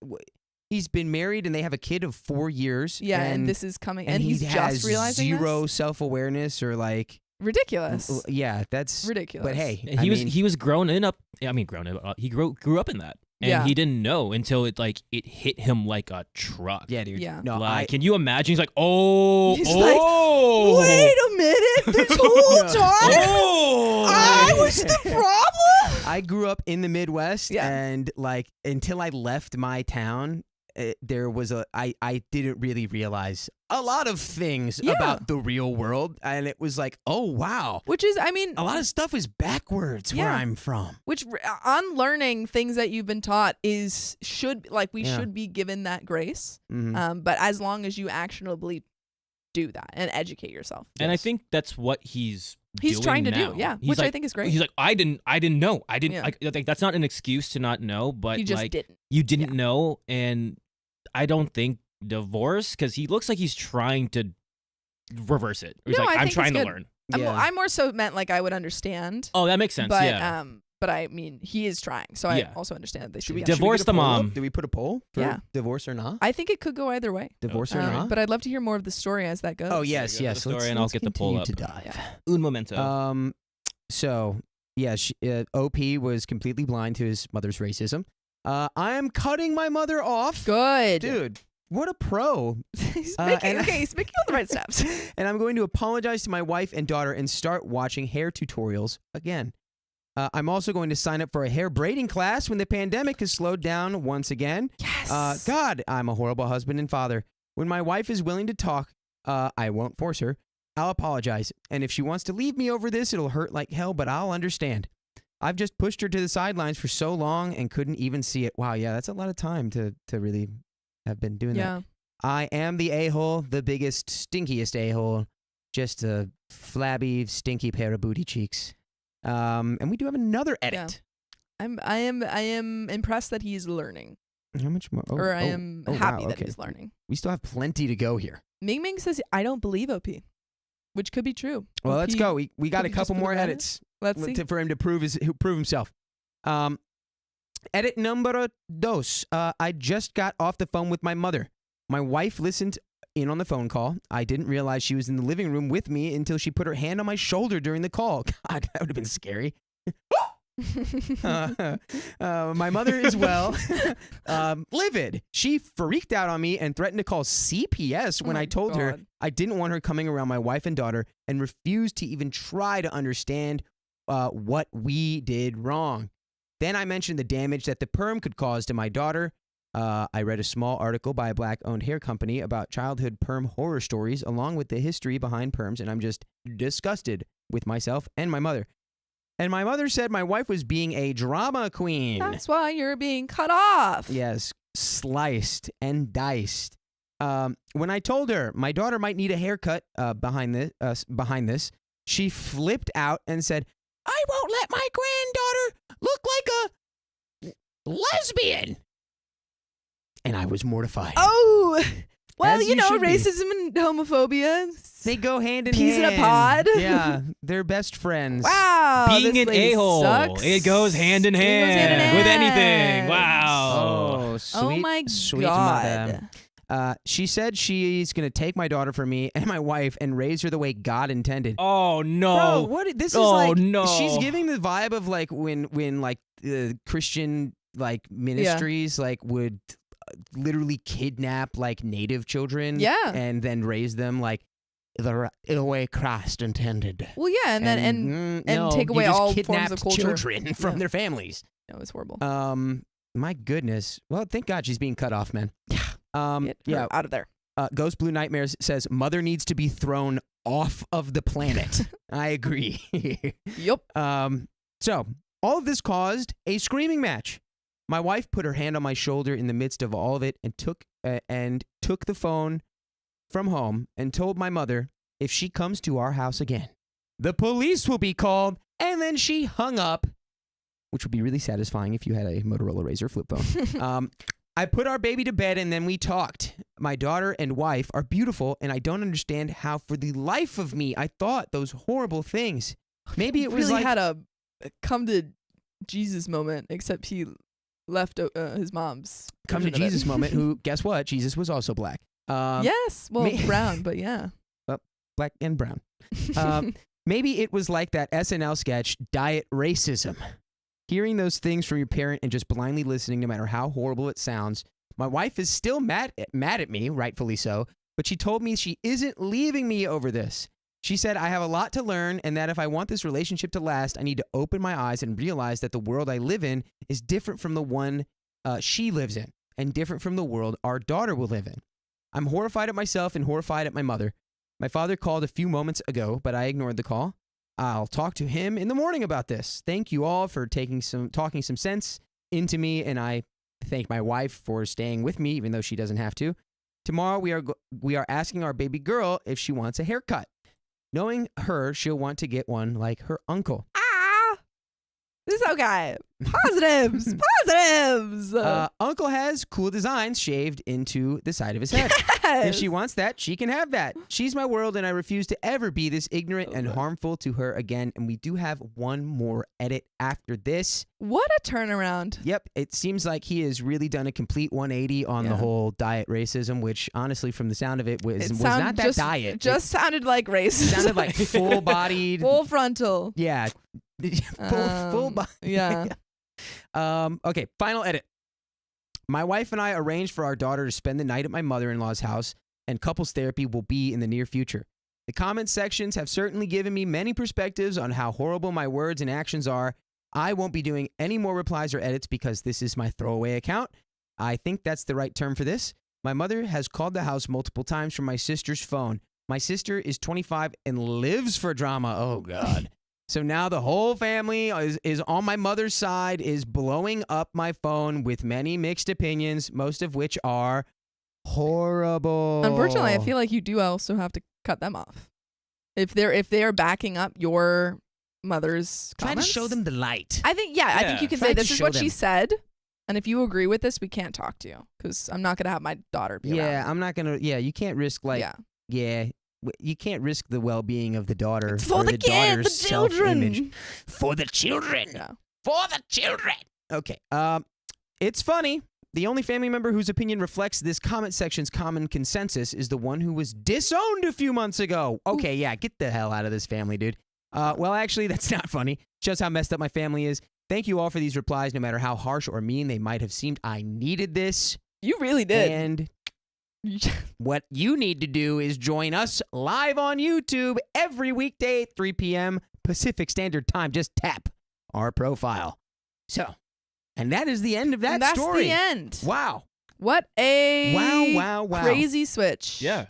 he's been married and they have a kid of 4 years. Yeah, and this is coming, and he's has just realizing zero this? self-awareness or like Ridiculous. Yeah, that's ridiculous. But hey, He was grown up. I mean, grown up. He grew up in that, and he didn't know until it hit him like a truck. Yeah, dude. Yeah. No, can you imagine? He's like, oh, He's like, wait a minute, this whole time I was the problem. I grew up in the Midwest, Yeah. and like until I left my town, there was I didn't really realize a lot of things about the real world, and it was like, oh wow, Which is, I mean, a lot of stuff is backwards where I'm from. Which unlearning things that you've been taught should be given that grace. Mm-hmm. But as long as you actionably do that and educate yourself. And I think that's what he's trying to now. do, yeah, He's which I like- think is great. He's like, I didn't know. I didn't. Yeah. Like that's not an excuse to not know, but You just like didn't. you didn't know, and I don't think divorce because he looks like he's trying to reverse it. He's No, like, I I'm think trying it's to good. learn. I more so meant like I would understand. Oh, that makes sense. But yeah. but I mean he is trying, so Yeah. I also understand that they Should we should Divorce get a the poll up? mom. Do we put a poll for Yeah. divorce or not? I think it could go either way. Divorce or not? But I'd love to hear more of the story as that goes. Oh yes, Go to yes. the story Let's and I'll get the poll continue up. to dive. Un momento. So Yeah, OP was completely blind to his mother's racism. I am cutting my mother off. Good. Dude, what a pro. He's making all the right steps. And I'm going to apologize to my wife and daughter and start watching hair tutorials again. I'm also going to sign up for a hair braiding class when the pandemic has slowed down once again. Yes. God, I'm a horrible husband and father. When my wife is willing to talk, I won't force her. I'll apologize. And if she wants to leave me over this, it'll hurt like hell, but I'll understand. I've just pushed her to the sidelines for so long and couldn't even see it. Wow, yeah, that's a lot of time to really have been doing that. I am the a-hole, the biggest, stinkiest a-hole. Just a flabby, stinky pair of booty cheeks. And we do have another edit. Yeah. I am impressed that he's learning. How much more? I am happy wow, that he's learning. We still have plenty to go here. Ming Ming says, I don't believe OP, which could be true. Well, OP let's go. We got a couple more edits. Let's see. For him to prove himself. Edit numero dos. I just got off the phone with my mother. My wife listened in on the phone call. I didn't realize she was in the living room with me until she put her hand on my shoulder during the call. God, that would have been scary. My mother is livid. She freaked out on me and threatened to call CPS when I told her I didn't want her coming around my wife and daughter, and refused to even try to understand what we did wrong. Then I mentioned the damage that the perm could cause to my daughter. I read a small article by a Black-owned hair company about childhood perm horror stories along with the history behind perms, and I'm just disgusted with myself and my mother. And my mother said my wife was being a drama queen. That's why you're being cut off. Yes, sliced and diced. When I told her my daughter might need a haircut behind this, she flipped out and said, I won't let my granddaughter look like a lesbian. And I was mortified. Oh, well, As you know, should be. racism and homophobia. They go hand in Peas hand. in a pod. Yeah, they're best friends. Wow. Being this an lady a-hole, sucks. it goes hand in It goes hand in hand with hand. anything. Wow. Oh, sweet, my sweet God. mother. She said she's going to take my daughter from me and my wife and raise her the way God intended. Oh no. Bro, what? This is Oh, like, no. she's giving the vibe of like when like Christian like ministries like would literally kidnap like native children. Yeah. And then raise them like the way Christ intended. Well, yeah, and then no, take away you just all kidnapped forms of culture children from Yeah. their families. No, it's horrible. My goodness. Well, thank God she's being cut off, man. Get her out of there. Ghost Blue Nightmares says mother needs to be thrown off of the planet. I agree. Yup. So all of this caused a screaming match. My wife put her hand on my shoulder in the midst of all of it and took the phone from home and told my mother if she comes to our house again, the police will be called. And then she hung up, which would be really satisfying if you had a Motorola Razr flip phone. I put our baby to bed and then we talked. My daughter and wife are beautiful, and I don't understand how for the life of me I thought those horrible things. Maybe it was really like had a come to Jesus moment, except he left his mom's come to version of it. Jesus moment. Who? Guess what? Jesus was also black. Yes, well, brown, but yeah. Black and brown. Maybe it was like that SNL sketch, Diet Racism. Hearing those things from your parent and just blindly listening, no matter how horrible it sounds. My wife is still mad at me, rightfully so, but she told me she isn't leaving me over this. She said, I have a lot to learn, and that if I want this relationship to last, I need to open my eyes and realize that the world I live in is different from the one she lives in, and different from the world our daughter will live in. I'm horrified at myself and horrified at my mother. My father called a few moments ago, but I ignored the call. I'll talk to him in the morning about this. Thank you all for talking some sense into me, and I thank my wife for staying with me, even though she doesn't have to. Tomorrow we are asking our baby girl if she wants a haircut. Knowing her, she'll want to get one like her uncle. This is okay. Positives. Positives. Uncle has cool designs shaved into the side of his head. If she wants that, she can have that. She's my world, and I refuse to ever be this ignorant and harmful to her again. And we do have one more edit after this. What a turnaround. Yep, it seems like he has really done a complete 180 on the whole diet racism, which honestly, from the sound of it, was not that diet. Just sounded like racism. It sounded like full-bodied. Full frontal. Yeah. full body. Yeah. Okay, final edit. My wife and I arranged for our daughter to spend the night at my mother-in-law's house, and couples therapy will be in the near future. The comment sections have certainly given me many perspectives on how horrible my words and actions are. I won't be doing any more replies or edits because this is my throwaway account. I think that's the right term for this. My mother has called the house multiple times from my sister's phone. My sister is 25 and lives for drama. Oh, God. So now the whole family is on my mother's side, is blowing up my phone with many mixed opinions, most of which are horrible. Unfortunately, I feel like you do also have to cut them off. If they're backing up your mother's Try comments, to show them the light. I think you can Try say to this is show what she them. said, and if you agree with this, we can't talk to you because I'm not gonna have my daughter be Yeah, around. I'm not going to. Yeah, you can't risk, you can't risk the well-being of the daughter It's for or the the kid, daughter's the children. self-image. For the children. Yeah. For the children. Okay. It's funny. The only family member whose opinion reflects this comment section's common consensus is the one who was disowned a few months ago. Okay, yeah, get the hell out of this family, dude. Well, actually, that's not funny. Shows how messed up my family is. Thank you all for these replies, no matter how harsh or mean they might have seemed. I needed this. You really did. And what you need to do is join us live on YouTube every weekday at 3 p.m. Pacific Standard Time. Just tap our profile. So, and that is the end of that And that's story. the end. Wow. What a Wow. crazy switch. Yeah.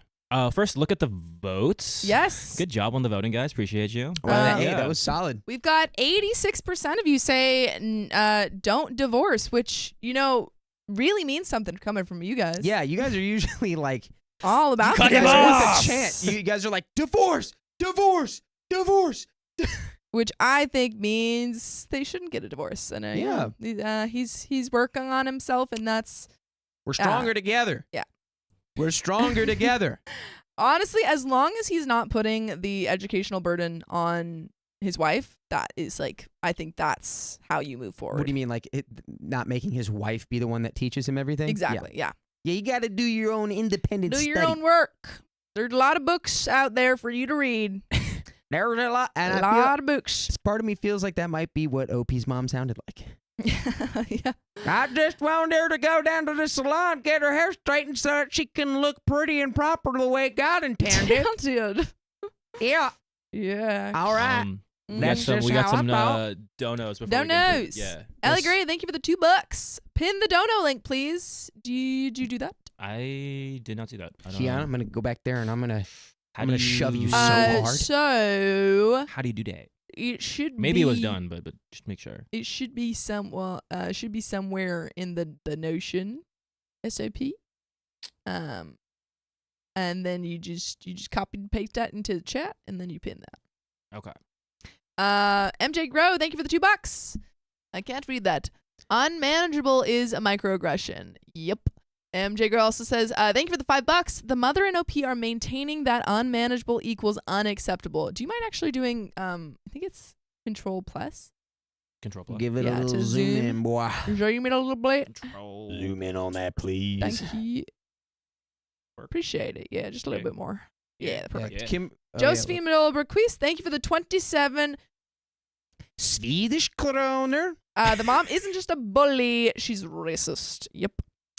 First, look at the votes. Yes. Good job on the voting, guys. Appreciate you. Well, hey, Yeah. that was solid. We've got 86% of you say don't divorce, which, really means something coming from you guys. Yeah, you guys are usually like, All about you guys divorce. are with the chant. You guys are like, divorce, divorce, divorce. Which I think means they shouldn't get a divorce. And he's working on himself, and that's We're stronger together. Yeah. We're stronger together. honestly, as long as he's not putting the educational burden on his wife, that is I think that's how you move forward. What do you mean, like not making his wife be the one that teaches him everything? Exactly. Yeah. Yeah, you got to do your own independent Do study. your own work. There's a lot of books out there for you to read. There's a lot, and A lot of books. part of me feels like that might be what OP's mom sounded like. Yeah. I just want her to go down to the salon, get her hair straightened so that she can look pretty and proper the way God intended. Dude. Yeah. Yeah. All right. We got That's some, just we got how I some felt. donos before we get into Donos. it. Yeah. Ellie Gray, thank you for the $2. Pin the dono link, please. Did you do that? I did not see that. I don't Kiana, know. I'm going to go back there and I'm going How to do shove you you- so hard. So How do you do that? it should Maybe be, it was done, but just make sure. It should be somewhere in the Notion SOP. And then you just copy and paste that into the chat, and then you pin that. Okay. MJ Grow, thank you for the $2. I can't read that. Unmanageable is a microaggression. Yep. MJ Grow also says, thank you for the $5. The mother and OP are maintaining that unmanageable equals unacceptable. Do you mind actually doing, I think it's Control Plus? Control plus. Give it Yeah, a to little zoom zoom. in, boy. Zoom it a little bit. Control. Zoom in on that, please. Thank you. Appreciate it. Yeah, just a little Okay. bit more. Yeah, perfect. Yeah. Kim, Josephine Middleberg-Quist, thank you for the 27. Swedish kroner. The mom isn't just a bully, she's racist. Yep.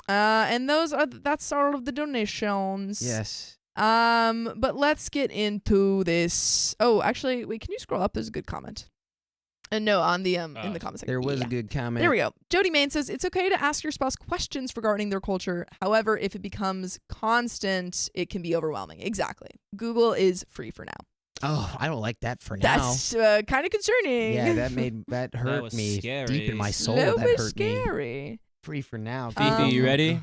And that's all of the donations. Yes. But let's get into this. Oh, actually, wait, can you scroll up? There's a good comment. No, on the in the comment section. There was Yeah. a good comment. There we go. Jody Main says, it's okay to ask your spouse questions regarding their culture. However, if it becomes constant, it can be overwhelming. Exactly. Google is free for now. Oh, I don't like that for now. That's kind of concerning. Yeah, that hurt was me scary. deep in my soul. Little That bit hurt me. scary. Free for now. Fifi, you ready? Well,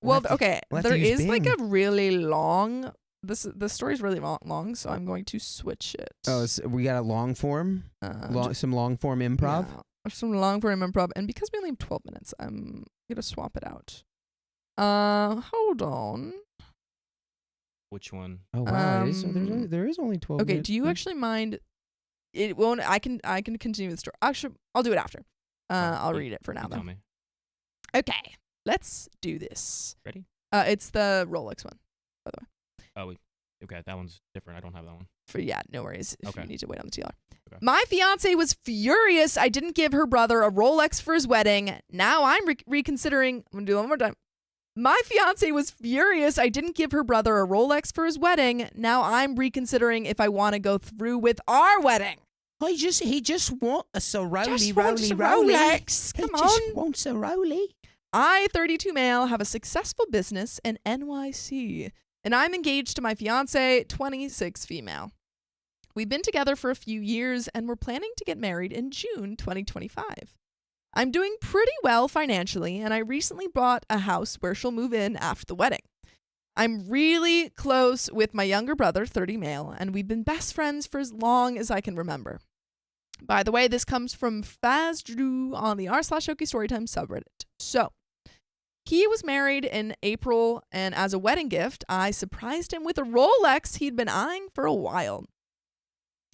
We'll have to- okay. we'll have to There use is like Bing. a really long. The story's really long, so I'm going to switch it. Oh, so we got a long form, some long form improv. Yeah, some long form improv, and because we only have 12 minutes, I'm gonna swap it out. Hold on. Which one? Oh wow, Um, there is only 12. Okay, minutes. do you actually mind? It won't. I can continue the story. Actually, I'll do it after. I'll read it for now You though. tell me. Okay, let's do this. Ready? It's the Rolex one, by the way. Oh, Okay, that one's different. I don't have that one. No worries. If Okay. you need to wait on the TLR. Okay. My fiance was furious I didn't give her brother a Rolex for his wedding. Now I'm reconsidering. I'm going to do it one more time. My fiance was furious I didn't give her brother a Rolex for his wedding. Now I'm reconsidering if I want to go through with our wedding. Oh, he just wants a Just wants a Rolex. Come on. Just wants a Rolex. I, 32 male, have a successful business in NYC, and I'm engaged to my fiance, 26 female. We've been together for a few years, and we're planning to get married in June 2025. I'm doing pretty well financially, and I recently bought a house where she'll move in after the wedding. I'm really close with my younger brother, 30 male, and we've been best friends for as long as I can remember. By the way, this comes from Fazdrew on the r/OK Storytime subreddit. So, he was married in April, and as a wedding gift, I surprised him with a Rolex he'd been eyeing for a while.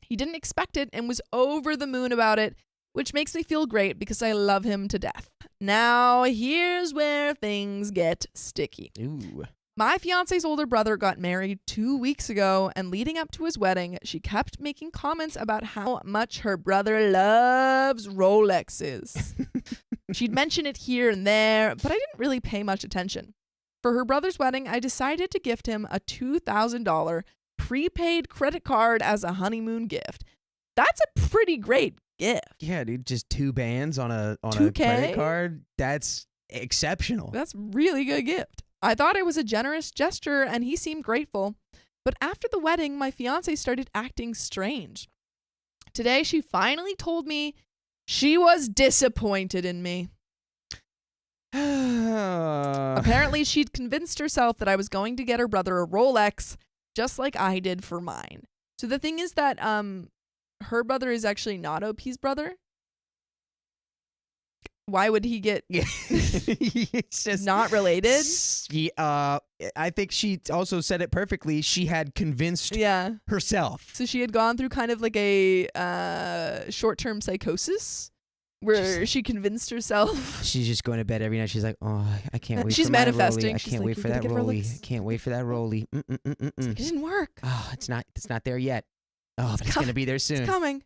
He didn't expect it and was over the moon about it, which makes me feel great because I love him to death. Now, here's where things get sticky. Ooh. My fiance's older brother got married 2 weeks ago, and leading up to his wedding, she kept making comments about how much her brother loves Rolexes. She'd mention it here and there, but I didn't really pay much attention. For her brother's wedding, I decided to gift him a $2,000 prepaid credit card as a honeymoon gift. That's a pretty great gift. Yeah, dude, just 2 bands on a 2K? credit card. That's exceptional. That's a really good gift. I thought it was a generous gesture, and he seemed grateful. But after the wedding, my fiance started acting strange. Today, she finally told me she was disappointed in me. Apparently, she'd convinced herself that I was going to get her brother a Rolex, just like I did for mine. So the thing is that her brother is actually not OP's brother. Why would he get It's just not related? I think she also said it perfectly. She had convinced herself. So she had gone through kind of like a short-term psychosis where she convinced herself. She's just going to bed every night. She's like, oh, I can't wait She's for my manifesting. Rollie. I She's can't like, wait "You're for gonna that get Rollie. Rolex." I can't wait for that Rollie. It didn't work. Oh, it's not there yet. Oh, but it's going to be there soon. It's coming.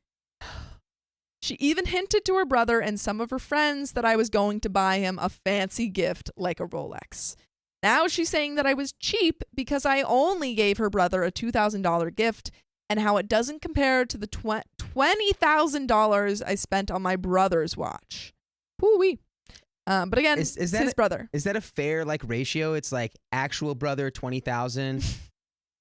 She even hinted to her brother and some of her friends that I was going to buy him a fancy gift like a Rolex. Now she's saying that I was cheap because I only gave her brother a $2,000 gift, and how it doesn't compare to the $20,000 I spent on my brother's watch. Woo-wee. But again, Is it's that his brother. Is that a fair ratio? It's like actual brother 20,000,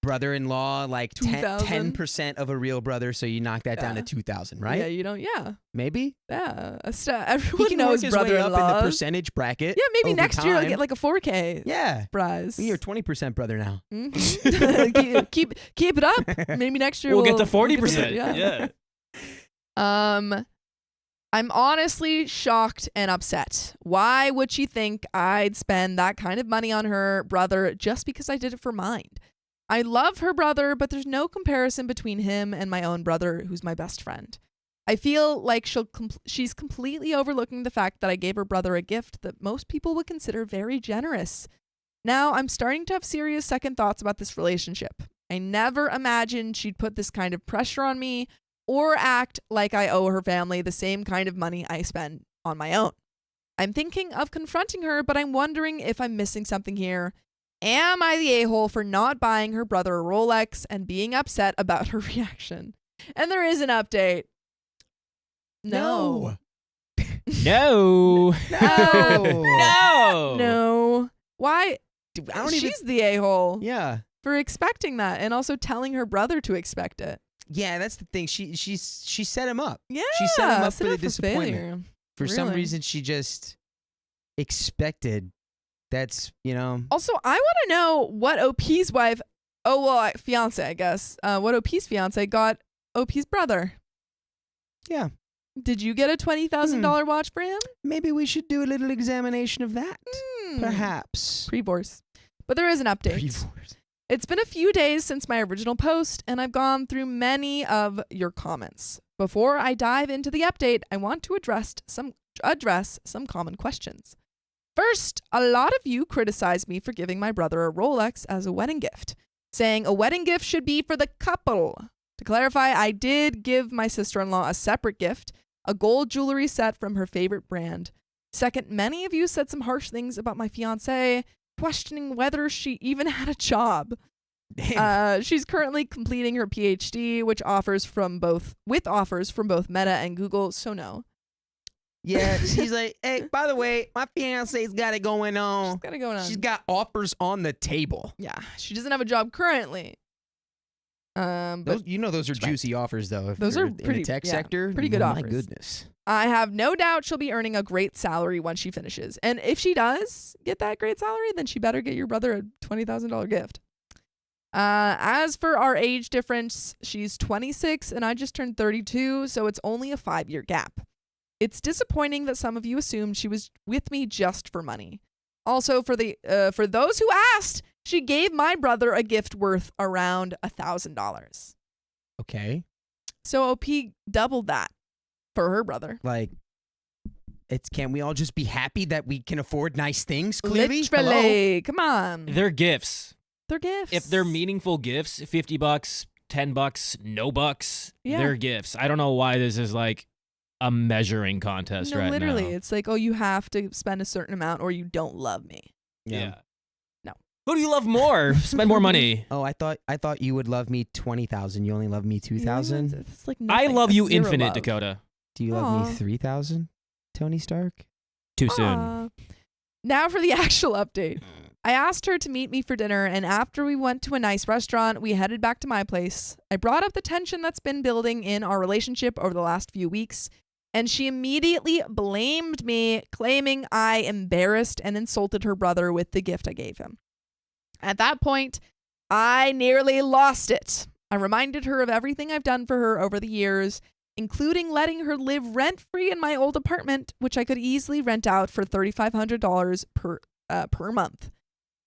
brother-in-law like 10% of a real brother, so you knock that down to 2,000, right? Yeah, you don't. Yeah, Maybe. yeah. He Everyone can knows work his way up in brother-in-law. the percentage bracket. Yeah, maybe over next year I'll time. get like a 4K Yeah. prize. You're 20% brother now. Mhm. keep it up. Maybe next year We'll get to we'll get 40%. Yeah. Yeah. I'm honestly shocked and upset. Why would she think I'd spend that kind of money on her brother just because I did it for mine? I love her brother, but there's no comparison between him and my own brother, who's my best friend. I feel like she's completely overlooking the fact that I gave her brother a gift that most people would consider very generous. Now, I'm starting to have serious second thoughts about this relationship. I never imagined she'd put this kind of pressure on me or act like I owe her family the same kind of money I spend on my own. I'm thinking of confronting her, but I'm wondering if I'm missing something here. Am I the a-hole for not buying her brother a Rolex and being upset about her reaction? And there is an update. No. No. No. No. No. Why? I don't even. She's the a-hole Yeah. for expecting that and also telling her brother to expect it. Yeah, that's the thing. She set him up. Yeah. She set him up set for the up disappointment. failure. For some Really. reason, she just expected. That's, Also, I want to know what OP's wife, fiance, I guess, what OP's fiance got OP's brother. Yeah. Did you get a $20,000 watch for him? Maybe we should do a little examination of that. Perhaps. Pre-divorce. But there is an update. Pre-divorce. It's been a few days since my original post, and I've gone through many of your comments. Before I dive into the update, I want to address some common questions. First, a lot of you criticized me for giving my brother a Rolex as a wedding gift. saying a wedding gift should be for the couple. To clarify, I did give my sister-in-law a separate gift, a gold jewelry set from her favorite brand. Second, many of you said some harsh things about my fiancé, questioning whether she even had a job. She's currently completing her PhD, with offers from both Meta and Google, so no. Yeah, she's like, hey, by the way, my fiance's got it going on. She's got it going on. She's got offers on the table. Yeah, she doesn't have a job currently. But Those are juicy offers, though. Those are in pretty the tech sector. pretty good offers. My goodness. I have no doubt she'll be earning a great salary once she finishes. And if she does get that great salary, then she better get your brother a $20,000 gift. As for our age difference, she's 26 and I just turned 32, so it's only a 5-year gap. It's disappointing that some of you assumed she was with me just for money. Also, for those who asked, she gave my brother a gift worth around $1,000. Okay. So OP doubled that for her brother. Like, can't we all just be happy that we can afford nice things, clearly? Literally. Come on. They're gifts. They're gifts. If they're meaningful gifts, $50, $10, no bucks, Yeah. they're gifts. I don't know why this is like a measuring contest right literally, now. it's like, oh, you have to spend a certain amount or you don't love me. Yeah. No. Who do you love more? Spend more money. Oh, I thought you would love me 20,000. You only love me 2,000. It's like I nothing. love you That's zero infinite, love. Dakota. Do you love Aw. me 3,000, Tony Stark? Too soon. Aw. Now for the actual update. I asked her to meet me for dinner, and after we went to a nice restaurant, we headed back to my place. I brought up the tension that's been building in our relationship over the last few weeks, and she immediately blamed me, claiming I embarrassed and insulted her brother with the gift I gave him. At that point, I nearly lost it. I reminded her of everything I've done for her over the years, including letting her live rent-free in my old apartment, which I could easily rent out for $3,500 per month.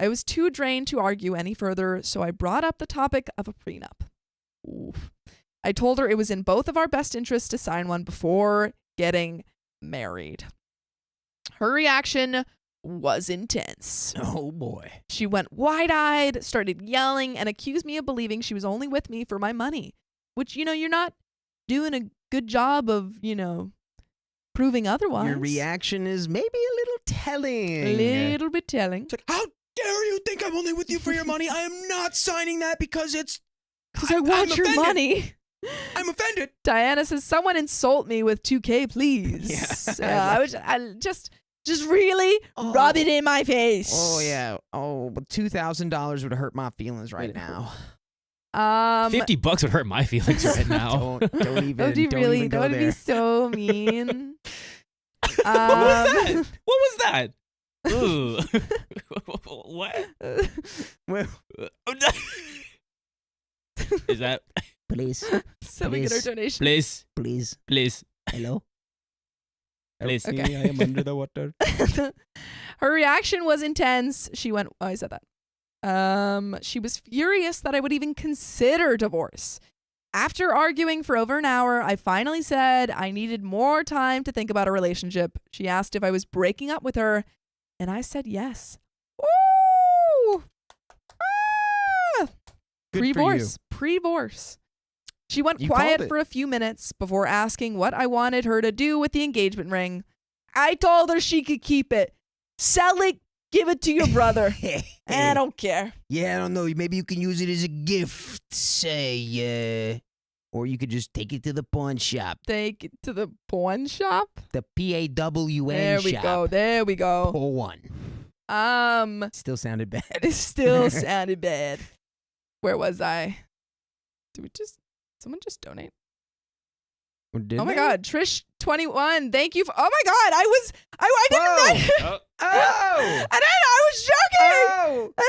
I was too drained to argue any further, so I brought up the topic of a prenup. Oof. I told her it was in both of our best interests to sign one before getting married. Her reaction was intense. Oh, boy. She went wide-eyed, started yelling, and accused me of believing she was only with me for my money, which, you're not doing a good job of, proving otherwise. Your reaction is maybe a little telling. A little bit telling. It's like, how dare you think I'm only with you for your money? I am not signing that because Because I want I'm your offended. money. I'm offended. Diana says, someone insult me with 2K, please. Yeah. I just really rub it in my face. Oh, yeah. Oh, but $2,000 would hurt my feelings right now. $50 would hurt my feelings right now. Don't even, you don't really? even go That would there. be so mean. What was that? Ooh. What? Well, Is that? please, So we get our donation. Please, please, please, hello? please. Okay. I am under the water. Her reaction was intense. She went, oh, I said that. She was furious that I would even consider divorce. After arguing for over an hour, I finally said I needed more time to think about a relationship. She asked if I was breaking up with her, and I said yes. Woo! Ah! Good Pre-divorce. Pre-divorce. She went You called quiet it. for a few minutes before asking what I wanted her to do with the engagement ring. I told her she could keep it. Sell it, give it to your brother. I don't care. Yeah, I don't know. Maybe you can use it as a gift, say, or you could just take it to the pawn shop. Take it to the pawn shop. The PAWN There we shop. go. There we go. Pull one. Still sounded bad. It still sounded bad. Where was I? Did someone just donate? Oh my God, Trish21, thank you. Oh my God, I didn't. Oh. And then I was joking. Oh! I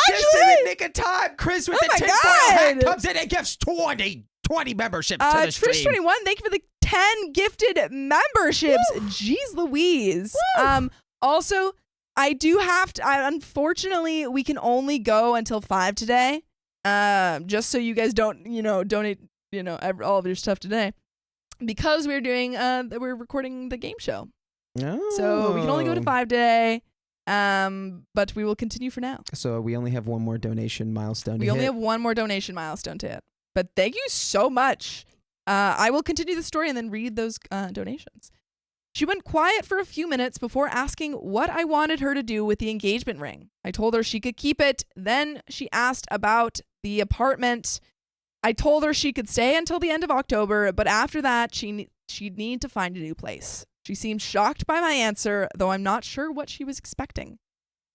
didn't Just in the actually. nick of time, Chris with Oh the my tinfoil hat God. comes in and gives 20 memberships to the stream. Trish21, thank you for the 10 gifted memberships. Woo. Jeez Louise. Woo. Also, I do have to. Unfortunately, we can only go until 5 today. Just so you guys don't, donate, all of your stuff today, because we're doing, we're recording the game show. Oh. So we can only go to 5 today. But we will continue for now. So we only have one more donation milestone to We only hit. have one more donation milestone to hit. But thank you so much. I will continue the story and then read those donations. She went quiet for a few minutes before asking what I wanted her to do with the engagement ring. I told her she could keep it. Then she asked about the apartment. I told her she could stay until the end of October, but after that, she'd need to find a new place. She seemed shocked by my answer, though I'm not sure what she was expecting.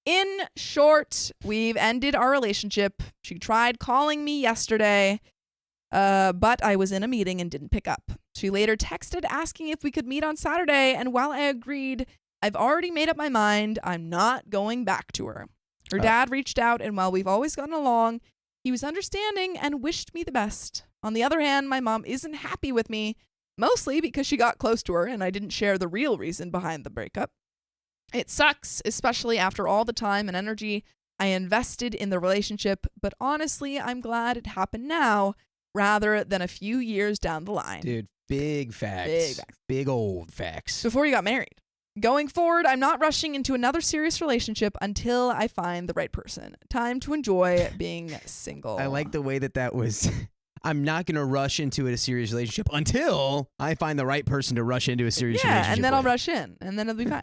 In short, we've ended our relationship. She tried calling me yesterday, but I was in a meeting and didn't pick up. She later texted asking if we could meet on Saturday, and while I agreed, I've already made up my mind. I'm not going back to her. Her dad reached out, and while we've always gotten along, he was understanding and wished me the best. On the other hand, my mom isn't happy with me, mostly because she got close to her and I didn't share the real reason behind the breakup. It sucks, especially after all the time and energy I invested in the relationship, but honestly, I'm glad it happened now rather than a few years down the line. Dude, big facts. Big facts. Big old facts. Before you got married. Going forward, I'm not rushing into another serious relationship until I find the right person. Time to enjoy being single. I like the way that was. I'm not going to rush into a serious relationship until I find the right person to rush into a serious relationship. Yeah, and then I'll with. rush in, and then it'll be fine.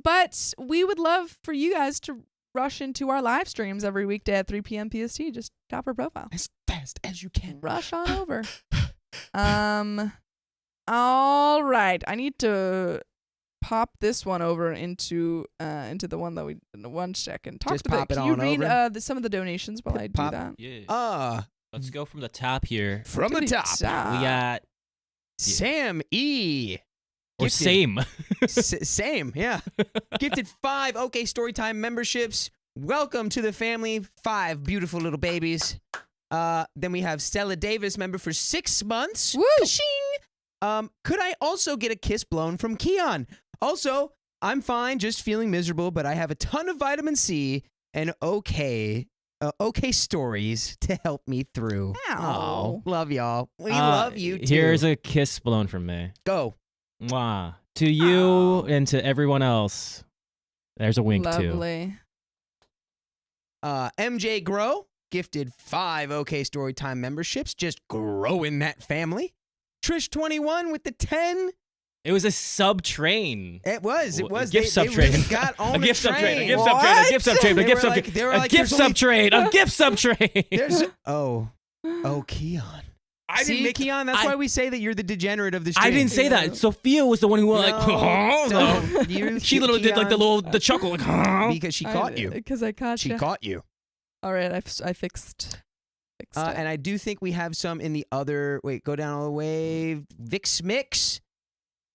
But we would love for you guys to rush into our live streams every weekday at 3 p.m. PST. Just tap our profile. As fast as you can. Rush on over. All right. I need to pop this one over into the one that we one second. Talk Just to the, pop it can you on read over. some of the donations while I do Pop. that? Yeah. Let's go from the top here. From the top. We got Sam E. or Gifted. same. Same, yeah. Gifted 5 OK Storytime memberships. Welcome to the family. 5 beautiful little babies. Then we have Stella Davis, member for 6 months. Woo! Ka-shing! Could I also get a kiss blown from Keon? Also, I'm fine, just feeling miserable, but I have a ton of vitamin C and OK stories to help me through. Ow. Love y'all. We love you too. Here's a kiss blown from me. Go. Mwah. To you and to everyone else. There's a wink too. Lovely. MJ Grow gifted 5 OK Storytime memberships, just growing that family. Trish21 with the 10. It was a sub train. It was. Gift sub train. Really got on A gift sub train. A train. gift sub train. A gift sub train. A They gift were sub like- train. they were A like, gift there's sub only- train. A gift sub train. There's Keon. I See, didn't make Keon, that's why we say that you're the degenerate of the stream. I didn't say that. Sophia was the one who went No, like. you, She literally did like Keon, the chuckle like. because she caught you. Because I caught She you. caught you. All right, I fixed it. And I do think we have some in the other. Wait, go down all the way. Vix Mix,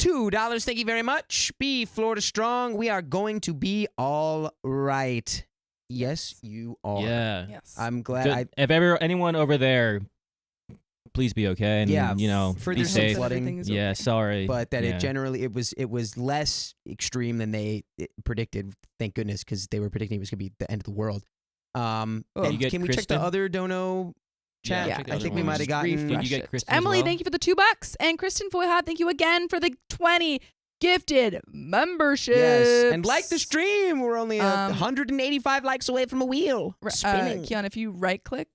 $2. Thank you very much. Be Florida strong. We are going to be all right. Yes, you are. Yeah. Yes. I'm glad. Good. If ever anyone over there, please be okay and Yeah, be there's some safe. flooding. Everything's Yeah, okay. sorry. But that Yeah. it was less extreme than they predicted. Thank goodness, because they were predicting it was going to be the end of the world. And You get can we check Kristen? the other dono chat? Yeah, check the I other think we ones. might have gotten. Did you Refresh get it. Kristen as Emily, well? thank you for the $2, and Kristen Foyhad, thank you again for the 20 gifted memberships. Yes, and like the stream. We're only 185 likes away from a wheel spinning. Keon, if you right click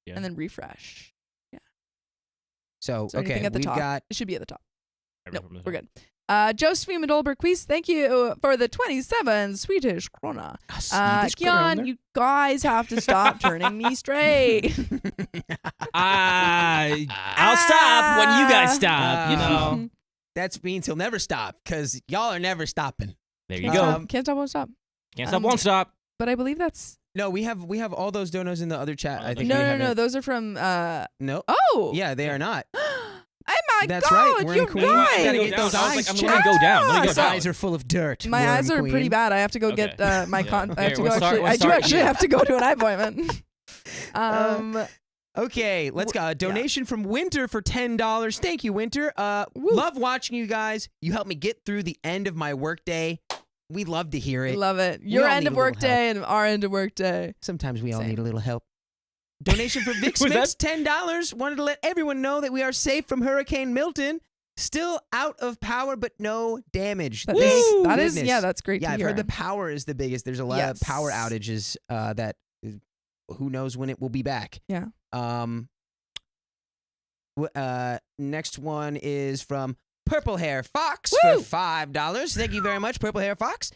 Yeah. and then refresh, So is there anything okay, at the we've top? got It should be at the top. Everyone No, from the we're top. good. Josephine Medolberg-Quist, thank you for the 27 Swedish krona. Swedish Keon, krona. you guys have to stop turning me straight. I'll stop when you guys stop. You know. That means he'll never stop because y'all are never stopping. There you Can't go. stop, can't stop, won't stop. Can't stop, won't stop. But I believe that's No, we have all those donos in the other chat. I think no. we haven't- Those are from. No. Oh. Yeah, they are not. Oh my That's God, right, we're in you're Queens. right. Gotta Go get down. those I was eyes like, I'm checked. gonna go down. Let me go Those down. eyes are full of dirt. My Worm eyes are pretty queen. bad. I have to go Okay. get my Yeah. con. I have Here, to we'll go start- actually. we'll I do start actually here. have to go to an eye appointment. Okay, let's go. A donation from Winter for $10. Thank you, Winter. Love watching you guys. You helped me get through the end of my workday. We love to hear it. Love it. Your all end need of a little work day and our end of work day. Sometimes we all Same. need a little help. Donation for Vix Was Mix, $10. Wanted to let everyone know that we are safe from Hurricane Milton. Still out of power, but no damage. That Thank is, that is, goodness. yeah, that's great Yeah, to I've hear. heard the power is the biggest. There's a lot of power outages that who knows when it will be back. Yeah. Next one is from Purple Hair Fox Woo! for $5. Thank you very much, Purple Hair Fox.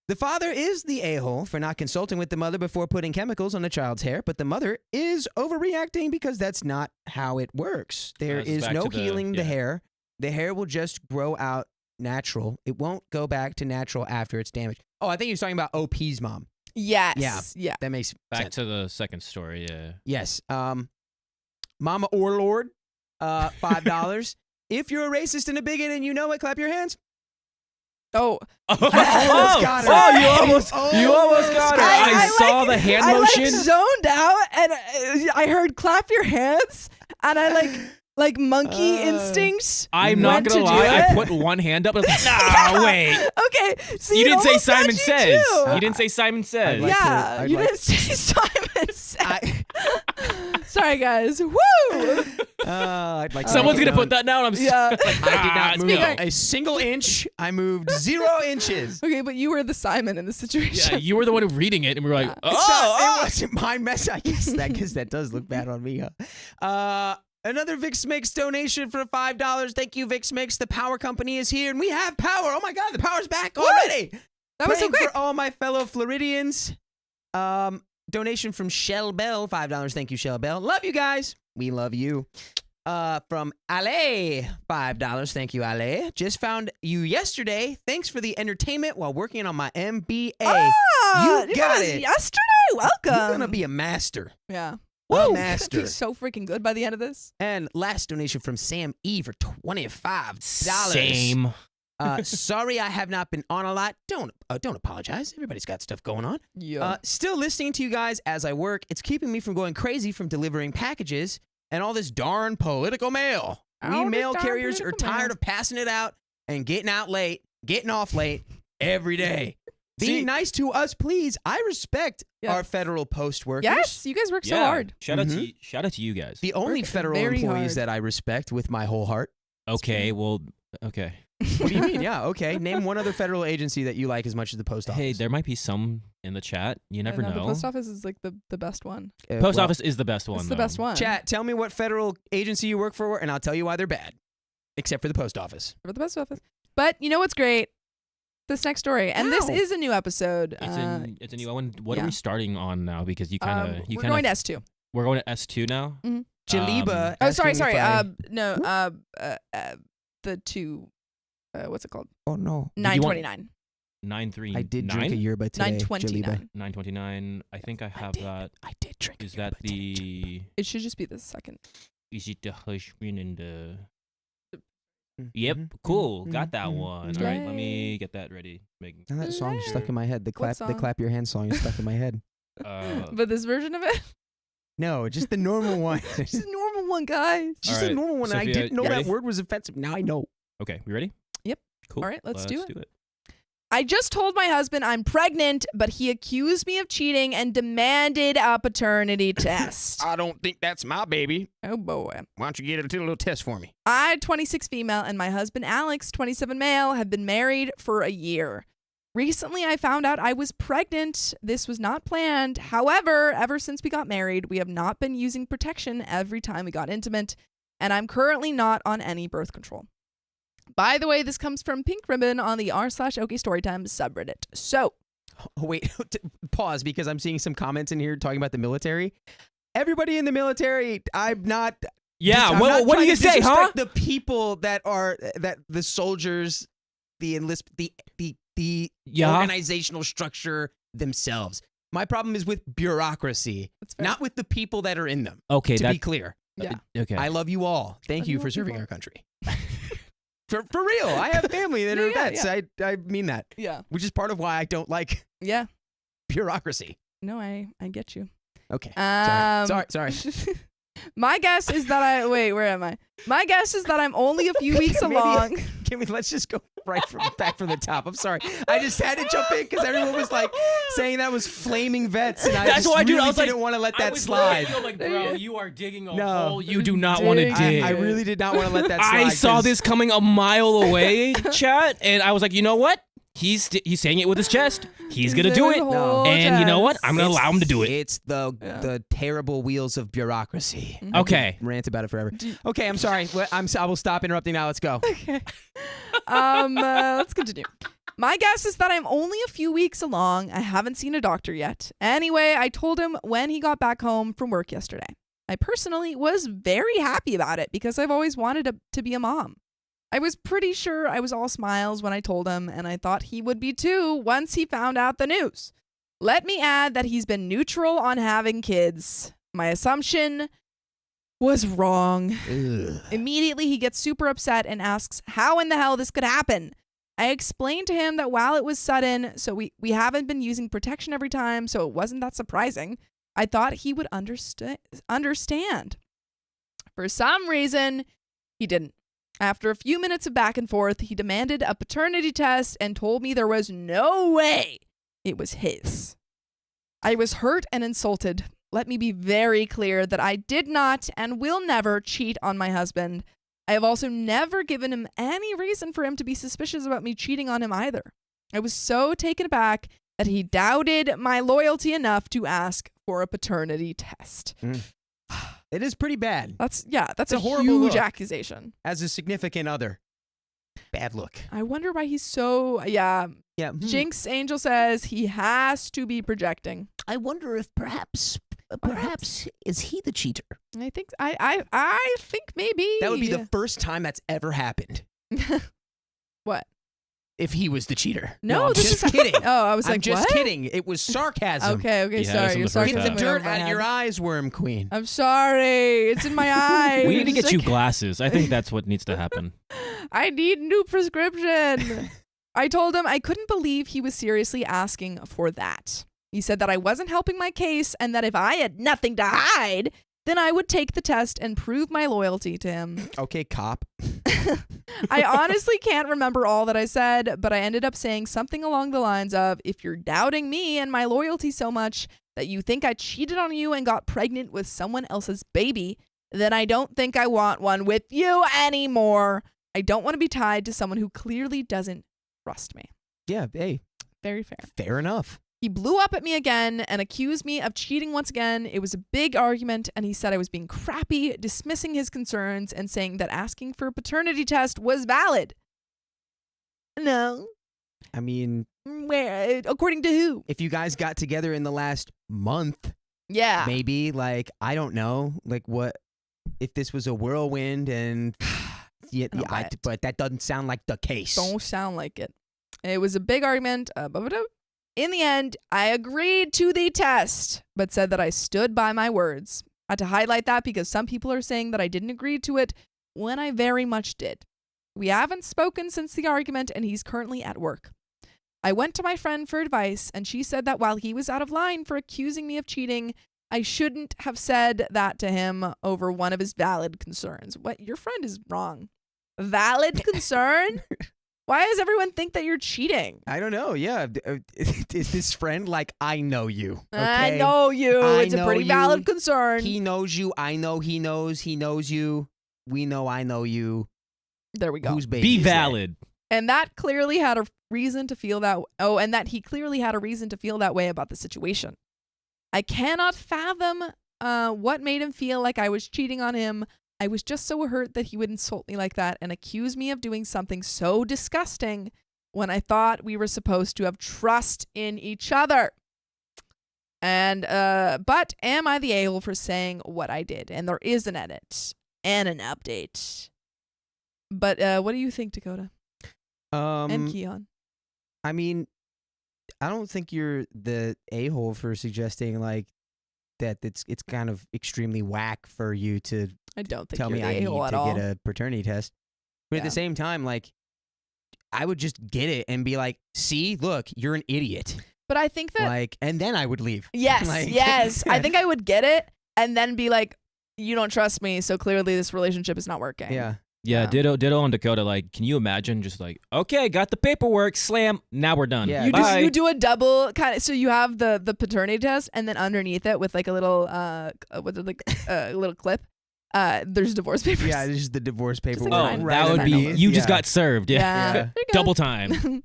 The father is the a-hole for not consulting with the mother before putting chemicals on the child's hair, but the mother is overreacting because that's not how it works. There That's is back no to the- healing the yeah. hair. The hair will just grow out natural. It won't go back to natural after it's damaged. Oh, I think he was talking about OP's mom. Yes. Yeah. That makes Back sense. to the second story. Yeah. Yes. Mama or Lord, $5. If you're a racist and a bigot and you know it, clap your hands. Oh, got her. Oh, you almost got her. I saw like- the hand I motion. zoned out and I heard clap your hands and I like monkey instincts. I'm not went gonna to do lie. I it. put one hand up. And I was like, nah, wait. Okay, see, You it didn't say almost got Simon you Says. too. You didn't say Simon Says. like to- Yeah, I'd you like- didn't say Simon Says. Sorry, guys. Woo! I'd like to Someone's make it gonna put known. that down. I'm Yeah. like, I did not it's move me. a single inch. I moved 0 inches. Okay, but you were the Simon in the situation. Yeah, you were the one who reading it, and we were like, Yeah. oh, It wasn't my mess. I guess that does look bad on me. Huh? Another Vix Mix donation for $5. Thank you, Vix Mix. The power company is here, and we have power. Oh my God, the power's back already. That was so Praying quick. for all my fellow Floridians. Donation from Shell Bell, $5. Thank you, Shell Bell. Love you guys. We love you. From Ale, $5. Thank you, Ale. Just found you yesterday. Thanks for the entertainment while working on my MBA. Ah, You got it. yesterday. Welcome. You're gonna be a master. Yeah. A Woo! master. Be so freaking good by the end of this. And last donation from Sam E for $25. same. Sorry, I have not been on a lot. Don't apologize. Everybody's got stuff going on. Yeah. Still listening to you guys as I work. It's keeping me from going crazy from delivering packages and all this darn political mail. We All the mail darn carriers are political mail. tired of passing it out and getting off late every day. Be See- nice to us, please. I respect Yeah. our federal post workers. Yes, you guys work so Yeah. hard. Shout out to you guys. The only Work federal very employees hard. that I respect with my whole heart. Okay, well, okay. What do you mean? Yeah, okay. Name one other federal agency that you like as much as the post office. Hey, there might be some in the chat. You never No, know. The post office is like the best one. Post office is the best one. It's the though. best one. Chat, tell me what federal agency you work for, and I'll tell you why they're bad. Except for the post office. For the post office. But you know what's great? This next story, and this Wow. is a new episode. It's a new one. What are yeah. we starting on now? Because you kind of we're going to S2. We're going to S2 now. Jaliba. Oh, sorry. asking if I- No. The two. What's it called? Oh no. 929. 939. I did drink a yerba today. 929. 929. I think I have that. I did drink. Is a yerba that the? It should just be the second. Is it the Hushman and the? today. Yep. Mhm, Cool. mhm, Got that mhm, one. mhm. All right. Let Yay. me get that ready. Make. Now that song is stuck in my head. The What clap song? your hands song is stuck in my head. But this version of it, No, just the normal one. it's a normal one, guys. Just All the right, normal one. and I Sophia, didn't know you that ready? word was offensive. Now I know. Okay. We ready? Yep. Cool. All right, let's do it. I just told my husband I'm pregnant, but he accused me of cheating and demanded a paternity test. I don't think that's my baby. Oh boy. Why don't you get a little test for me? I, 26 female, and my husband Alex, 27 male, have been married for a year. Recently, I found out I was pregnant. This was not planned. However, ever since we got married, we have not been using protection every time we got intimate, and I'm currently not on any birth control. By the way, this comes from Pink Ribbon on the r/OK Storytime subreddit. So, Oh, wait, pause because I'm seeing some comments in here talking about the military. Everybody in the military, I'm not. Yeah. I'm What not do trying you to say, huh? disrespect the people that are the soldiers, the Yeah. organizational structure themselves. My problem is with bureaucracy, that's fair. not with the people that are in them. Okay. To be clear, Yeah. Okay. I love you all. Thank Love you you for all, serving people. our country. For real, I have family that are Yeah, vets. I mean that, Yeah. which is part of why I don't like Yeah. bureaucracy. No, I get you. Okay. Sorry. Sorry. My guess is that where am I? My guess is that I'm only a few weeks along. Let's just go back from the top. I'm sorry. I just had to jump in because everyone was like saying that was flaming vets, and I That's just why, dude, really I was didn't like, want to let I that was slide. like, bro, you are digging a No. hole you do not want to dig. I really did not want to let that slide. I saw 'cause- this coming a mile away, chat, and I was like, you know what? He's saying it with his chest. He's gonna do it. No. And you know what? I'm gonna It's- allow him to do it. It's the terrible wheels of bureaucracy. Mm-hmm. Okay. Rant about it forever. Okay, I'm sorry. I will stop interrupting now. Let's go. Okay. Let's continue. My guess is that I'm only a few weeks along. I haven't seen a doctor yet. Anyway, I told him when he got back home from work yesterday. I personally was very happy about it because I've always wanted to be a mom. I was pretty sure I was all smiles when I told him, and I thought he would be too once he found out the news. Let me add that he's been neutral on having kids. My assumption was wrong. Ugh. Immediately, he gets super upset and asks how in the hell this could happen. I explained to him that while it was sudden, so we haven't been using protection every time, so it wasn't that surprising. I thought he would understand. For some reason, he didn't. After a few minutes of back and forth, he demanded a paternity test and told me there was no way it was his. I was hurt and insulted. Let me be very clear that I did not and will never cheat on my husband. I have also never given him any reason for him to be suspicious about me cheating on him either. I was so taken aback that he doubted my loyalty enough to ask for a paternity test. It is pretty bad. That's a a horrible huge look. accusation. As a significant other. Bad look. I wonder why he's so, yeah. Jinx Angel says he has to be projecting. I wonder if perhaps is he the cheater? I think I think maybe That would be the first time that's ever happened. What? If he was the cheater. No, I'm this just is kidding. Oh, I was I'm like, just what? kidding. It was sarcasm. Okay, Yeah, sorry. that's You're the first sarcasm. time. Get the dirt over my out head. your eyes, worm queen. I'm sorry. It's in my eyes. We need to get you glasses. I think that's what needs to happen. I need new prescription. I told him I couldn't believe he was seriously asking for that. He said that I wasn't helping my case and that if I had nothing to hide, then I would take the test and prove my loyalty to him. Okay, cop. I honestly can't remember all that I said, but I ended up saying something along the lines of, if you're doubting me and my loyalty so much that you think I cheated on you and got pregnant with someone else's baby, then I don't think I want one with you anymore. I don't want to be tied to someone who clearly doesn't trust me. Yeah, hey, Very fair. fair enough. He blew up at me again and accused me of cheating once again. It was a big argument, and he said I was being crappy, dismissing his concerns and saying that asking for a paternity test was valid. No. I mean, Where? According to who? if you guys got together in the last month, Yeah. maybe, like, I don't know, like, what if this was a whirlwind and don't buy it. but that doesn't sound like the case. Don't sound like it. It was a big argument. In the end, I agreed to the test, but said that I stood by my words. I had to highlight that because some people are saying that I didn't agree to it when I very much did. We haven't spoken since the argument, and he's currently at work. I went to my friend for advice, and she said that while he was out of line for accusing me of cheating, I shouldn't have said that to him over one of his valid concerns. What? Your friend is wrong. Valid concern? Why does everyone think that you're cheating? I don't know. Yeah. Is this friend like, I know you? Okay? I know you. It's a know pretty you. valid concern. He knows you. I know he knows you. We know I know you. There we go. Whose baby Be is that? valid. And that clearly had a reason to feel that. Oh, and that he clearly had a reason to feel that way about the situation. I cannot fathom what made him feel like I was cheating on him. I was just so hurt that he would insult me like that and accuse me of doing something so disgusting when I thought we were supposed to have trust in each other. And, but am I the a-hole for saying what I did? And there is an edit and an update. But what do you think, Dakota? And Keon? I mean, I don't think you're the a-hole for suggesting like that it's kind of extremely whack for you to I don't think tell you're me the I need a-hole at to all. get a paternity test. But at Yeah. the same time, like, I would just get it and be like, see, look, you're an idiot. But I think that Like, and then I would leave. yes, Like- yes. I think I would get it and then be like, you don't trust me, so clearly this relationship is not working. Yeah. Yeah, ditto on Dakota. Like, can you imagine just like, okay, got the paperwork, slam, now we're done. Yeah. Bye. You do a double kind of, so you have the paternity test, and then underneath it with like a little a little clip, there's divorce papers. Yeah, this is the divorce paper. like Oh, fine. that would be, you just Yeah. got served. Yeah. Yeah. There you go. Double time.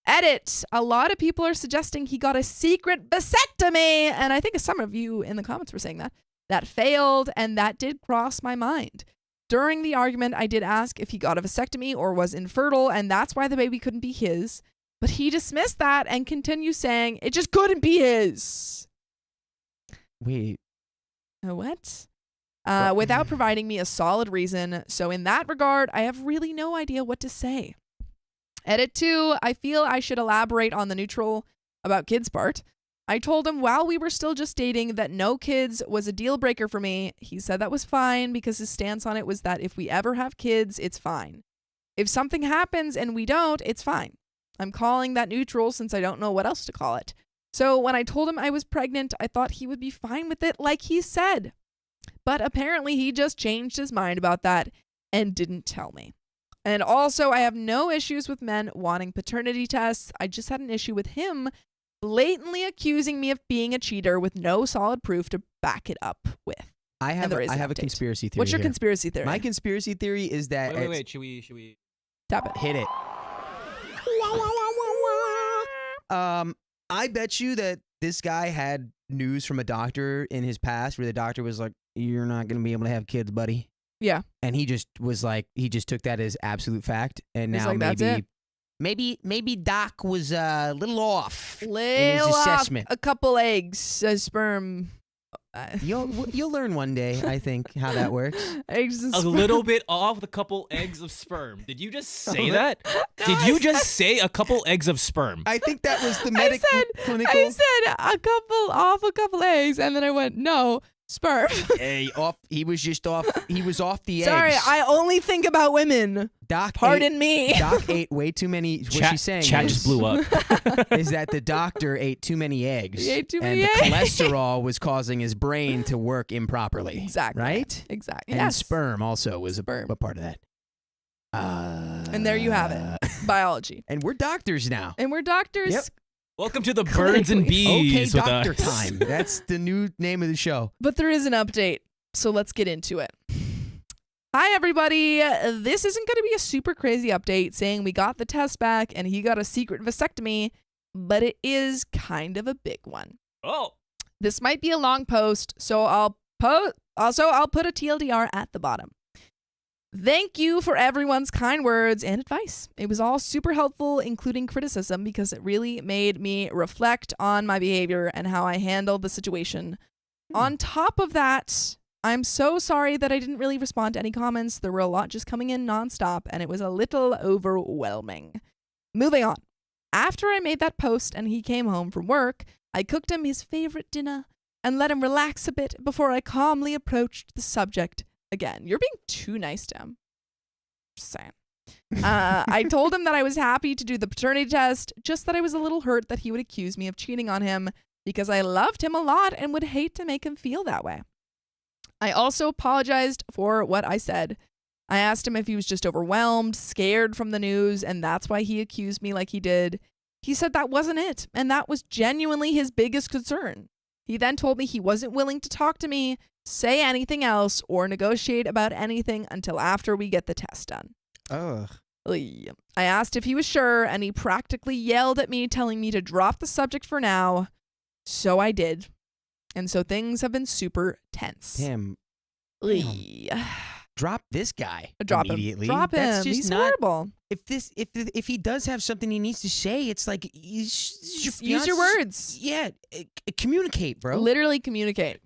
Edit. A lot of people are suggesting he got a secret vasectomy, and I think some of you in the comments were saying that. That failed, and that did cross my mind. During the argument, I did ask if he got a vasectomy or was infertile, and that's why the baby couldn't be his. But he dismissed that and continues saying it just couldn't be his. Wait. What? Without providing me a solid reason. So in that regard, I have really no idea what to say. Edit 2, I feel I should elaborate on the neutral about kids part. I told him while we were still just dating that no kids was a deal breaker for me. He said that was fine because his stance on it was that if we ever have kids, it's fine. If something happens and we don't, it's fine. I'm calling that neutral since I don't know what else to call it. So when I told him I was pregnant, I thought he would be fine with it like he said. But apparently he just changed his mind about that and didn't tell me. And also, I have no issues with men wanting paternity tests. I just had an issue with him blatantly accusing me of being a cheater with no solid proof to back it up with. I have there is I an have a update. conspiracy theory. What's your here. conspiracy theory? My conspiracy theory is that Wait. Should we? Tap it. hit it. I bet you that this guy had news from a doctor in his past where the doctor was like, "You're not going to be able to have kids, buddy." Yeah. And he just was like, he just took that as absolute fact, and He's now like, "That's it." maybe Doc was a little off in his Little off assessment. a couple eggs, a sperm. You'll learn one day, I think, how that works. Eggs and A sperm. little bit off, a couple eggs of sperm. Did you just say Oh, that? No, Did I you said- just say a couple eggs of sperm? I think that was the medical clinical. I said a couple eggs, and then I went, no, sperm. Hey, he was just off. He was off the Sorry, eggs. I only think about women. Doc Pardon me. Doc ate way too many. What she's saying Chat is, just blew up. is that the doctor ate too many eggs. He ate too and many the eggs. cholesterol was causing his brain to work improperly. Exactly. Right? Exactly. And Yes. sperm also was Sperm. a part of that. And there you have it. Biology. And we're doctors now. And we're doctors. Yep. Welcome to the birds and bees Okay, with doctor us. time. That's the new name of the show. But there is an update, so let's get into it. Hi, everybody. This isn't going to be a super crazy update saying we got the test back and he got a secret vasectomy, but it is kind of a big one. Oh, This might be a long post, so I'll put a TLDR at the bottom. Thank you for everyone's kind words and advice. It was all super helpful, including criticism, because it really made me reflect on my behavior and how I handled the situation. On top of that, I'm so sorry that I didn't really respond to any comments. There were a lot just coming in nonstop, and it was a little overwhelming. Moving on. After I made that post and he came home from work, I cooked him his favorite dinner and let him relax a bit before I calmly approached the subject again. You're being too nice to him. Just saying. I told him that I was happy to do the paternity test, just that I was a little hurt that he would accuse me of cheating on him because I loved him a lot and would hate to make him feel that way. I also apologized for what I said. I asked him if he was just overwhelmed, scared from the news, and that's why he accused me like he did. He said that wasn't it, and that was genuinely his biggest concern. He then told me he wasn't willing to talk to me, say anything else, or negotiate about anything until after we get the test done. Ugh. I asked if he was sure, and he practically yelled at me, telling me to drop the subject for now. So I did. And so things have been super tense. Damn. Ugh. Drop this guy Drop immediately. him. Drop That's him. just He's not. horrible. If he does have something he needs to say, it's like Use your words. Yeah, communicate, bro. Literally communicate.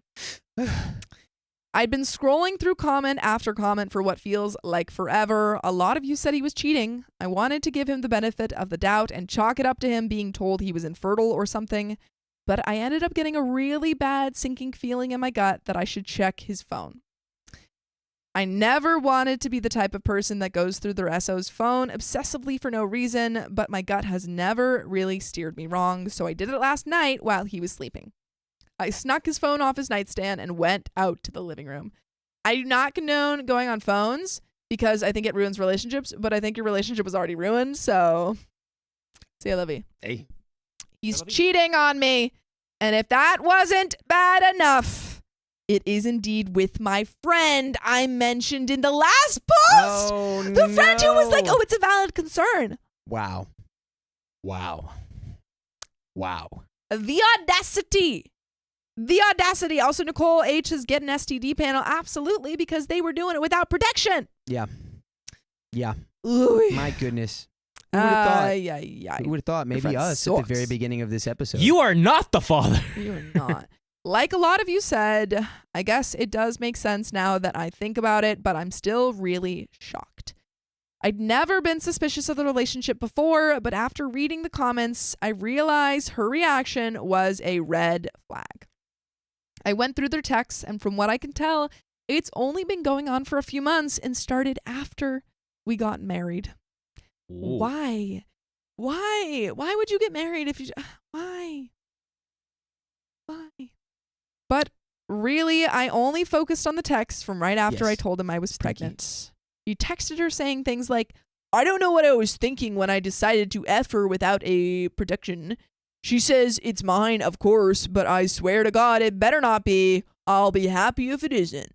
I'd been scrolling through comment after comment for what feels like forever. A lot of you said he was cheating. I wanted to give him the benefit of the doubt and chalk it up to him being told he was infertile or something, but I ended up getting a really bad sinking feeling in my gut that I should check his phone. I never wanted to be the type of person that goes through their SO's phone obsessively for no reason, but my gut has never really steered me wrong, so I did it last night while he was sleeping. I snuck his phone off his nightstand and went out to the living room. I do not condone going on phones because I think it ruins relationships, but I think your relationship was already ruined, so see you, Livy. Hey. He's cheating on me. And if that wasn't bad enough, it is indeed with my friend I mentioned in the last post. Oh, the friend who was like, no. oh, it's a valid concern. Wow. Wow. Wow. The audacity. The audacity. Also, Nicole H. is getting an STD panel. Absolutely, because they were doing it without protection. Yeah. Yeah. Ooh. My goodness. Who would have thought? Yeah. Who would have thought? Maybe friend us at the sucks. very beginning of this episode. You are not the father. You're not. Like a lot of you said, I guess it does make sense now that I think about it, but I'm still really shocked. I'd never been suspicious of the relationship before, but after reading the comments, I realized her reaction was a red flag. I went through their texts, and from what I can tell, it's only been going on for a few months and started after we got married. Ooh. Why? Why would you get married if you... Why? But really, I only focused on the text from right after Yes. I told him I was Stinky. pregnant. He texted her saying things like, I don't know what I was thinking when I decided to F her without a protection. She says, it's mine, of course, but I swear to God, it better not be. I'll be happy if it isn't.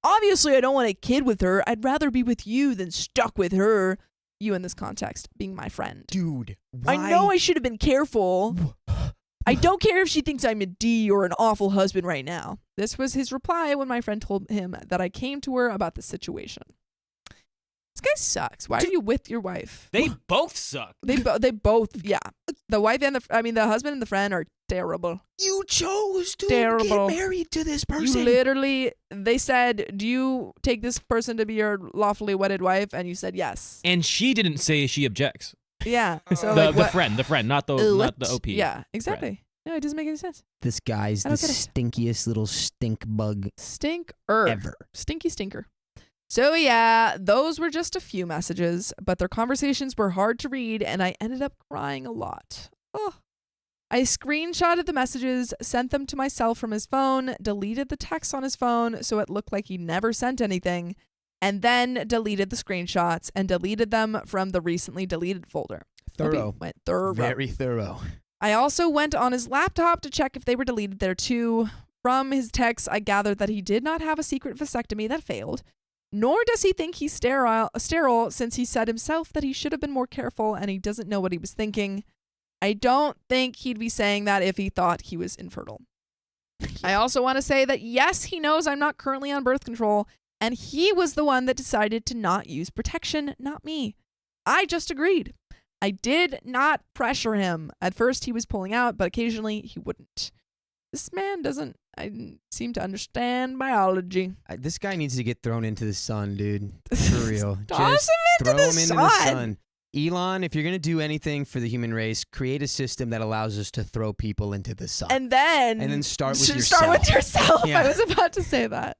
Obviously, I don't want a kid with her. I'd rather be with you than stuck with her. You in this context, being my friend. Dude, why? I know I should have been careful. I don't care if she thinks I'm a D or an awful husband right now. This was his reply when my friend told him that I came to her about the situation. This guy sucks. Why are you with your wife? They both suck. They both, yeah. The wife and the husband and the friend are terrible. You chose to Terrible. get married to this You person. literally, they said, do you take this person to be your lawfully wedded wife? And you said yes. And she didn't say she objects. Yeah. So the like, what? the friend, not the OP. Yeah, exactly. No, it doesn't make any sense. This guy's I the don't get it. stinkiest little stink bug Stinker. ever. Stinky stinker. So yeah, those were just a few messages, but their conversations were hard to read and I ended up crying a lot. Oh. I screenshotted the messages, sent them to myself from his phone, deleted the text on his phone so it looked like he never sent anything, and then deleted the screenshots and deleted them from the recently deleted folder. Thorough. Opie went thorough. Very thorough. I also went on his laptop to check if they were deleted there too. From his texts, I gathered that he did not have a secret vasectomy that failed, nor does he think he's sterile since he said himself that he should have been more careful and he doesn't know what he was thinking. I don't think he'd be saying that if he thought he was infertile. I also want to say that yes, he knows I'm not currently on birth control, and he was the one that decided to not use protection, not me. I just agreed. I did not pressure him. At first he was pulling out, but occasionally he wouldn't. This man doesn't seem to understand biology. This guy needs to get thrown into the sun, dude. For real. Toss him throw into him the into the sun. sun. Elon, if you're going to do anything for the human race, create a system that allows us to throw people into the sun. And then start with yourself. Start with yourself. Yeah. I was about to say that.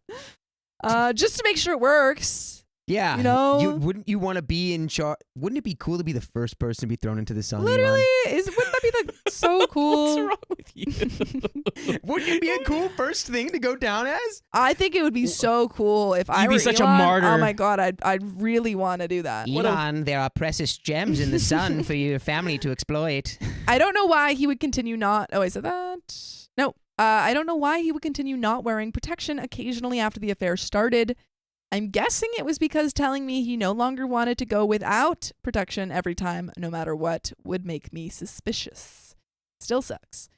Just to make sure it works. Yeah. You know? Wouldn't you want to be in charge? Wouldn't it be cool to be the first person to be thrown into the sun? Literally, wouldn't that be like so cool? What's wrong with you? Wouldn't it be a cool first thing to go down as? I think it would be so cool if I You'd were be such a Elon. martyr. Oh my god, I'd really want to do that. Elon, there are precious gems in the sun for your family to exploit. I don't know why he would continue not. Oh, I said that. No, I don't know why he would continue not wearing protection occasionally after the affair started. I'm guessing it was because telling me he no longer wanted to go without protection every time, no matter what, would make me suspicious. Still sucks.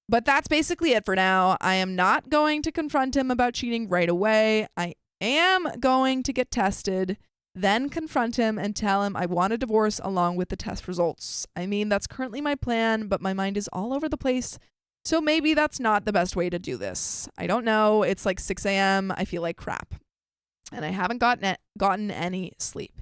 But that's basically it for now. I am not going to confront him about cheating right away. I am going to get tested, then confront him and tell him I want a divorce along with the test results. I mean, that's currently my plan, but my mind is all over the place. So maybe that's not the best way to do this. I don't know. It's like 6 a.m. I feel like crap. And I haven't gotten any sleep.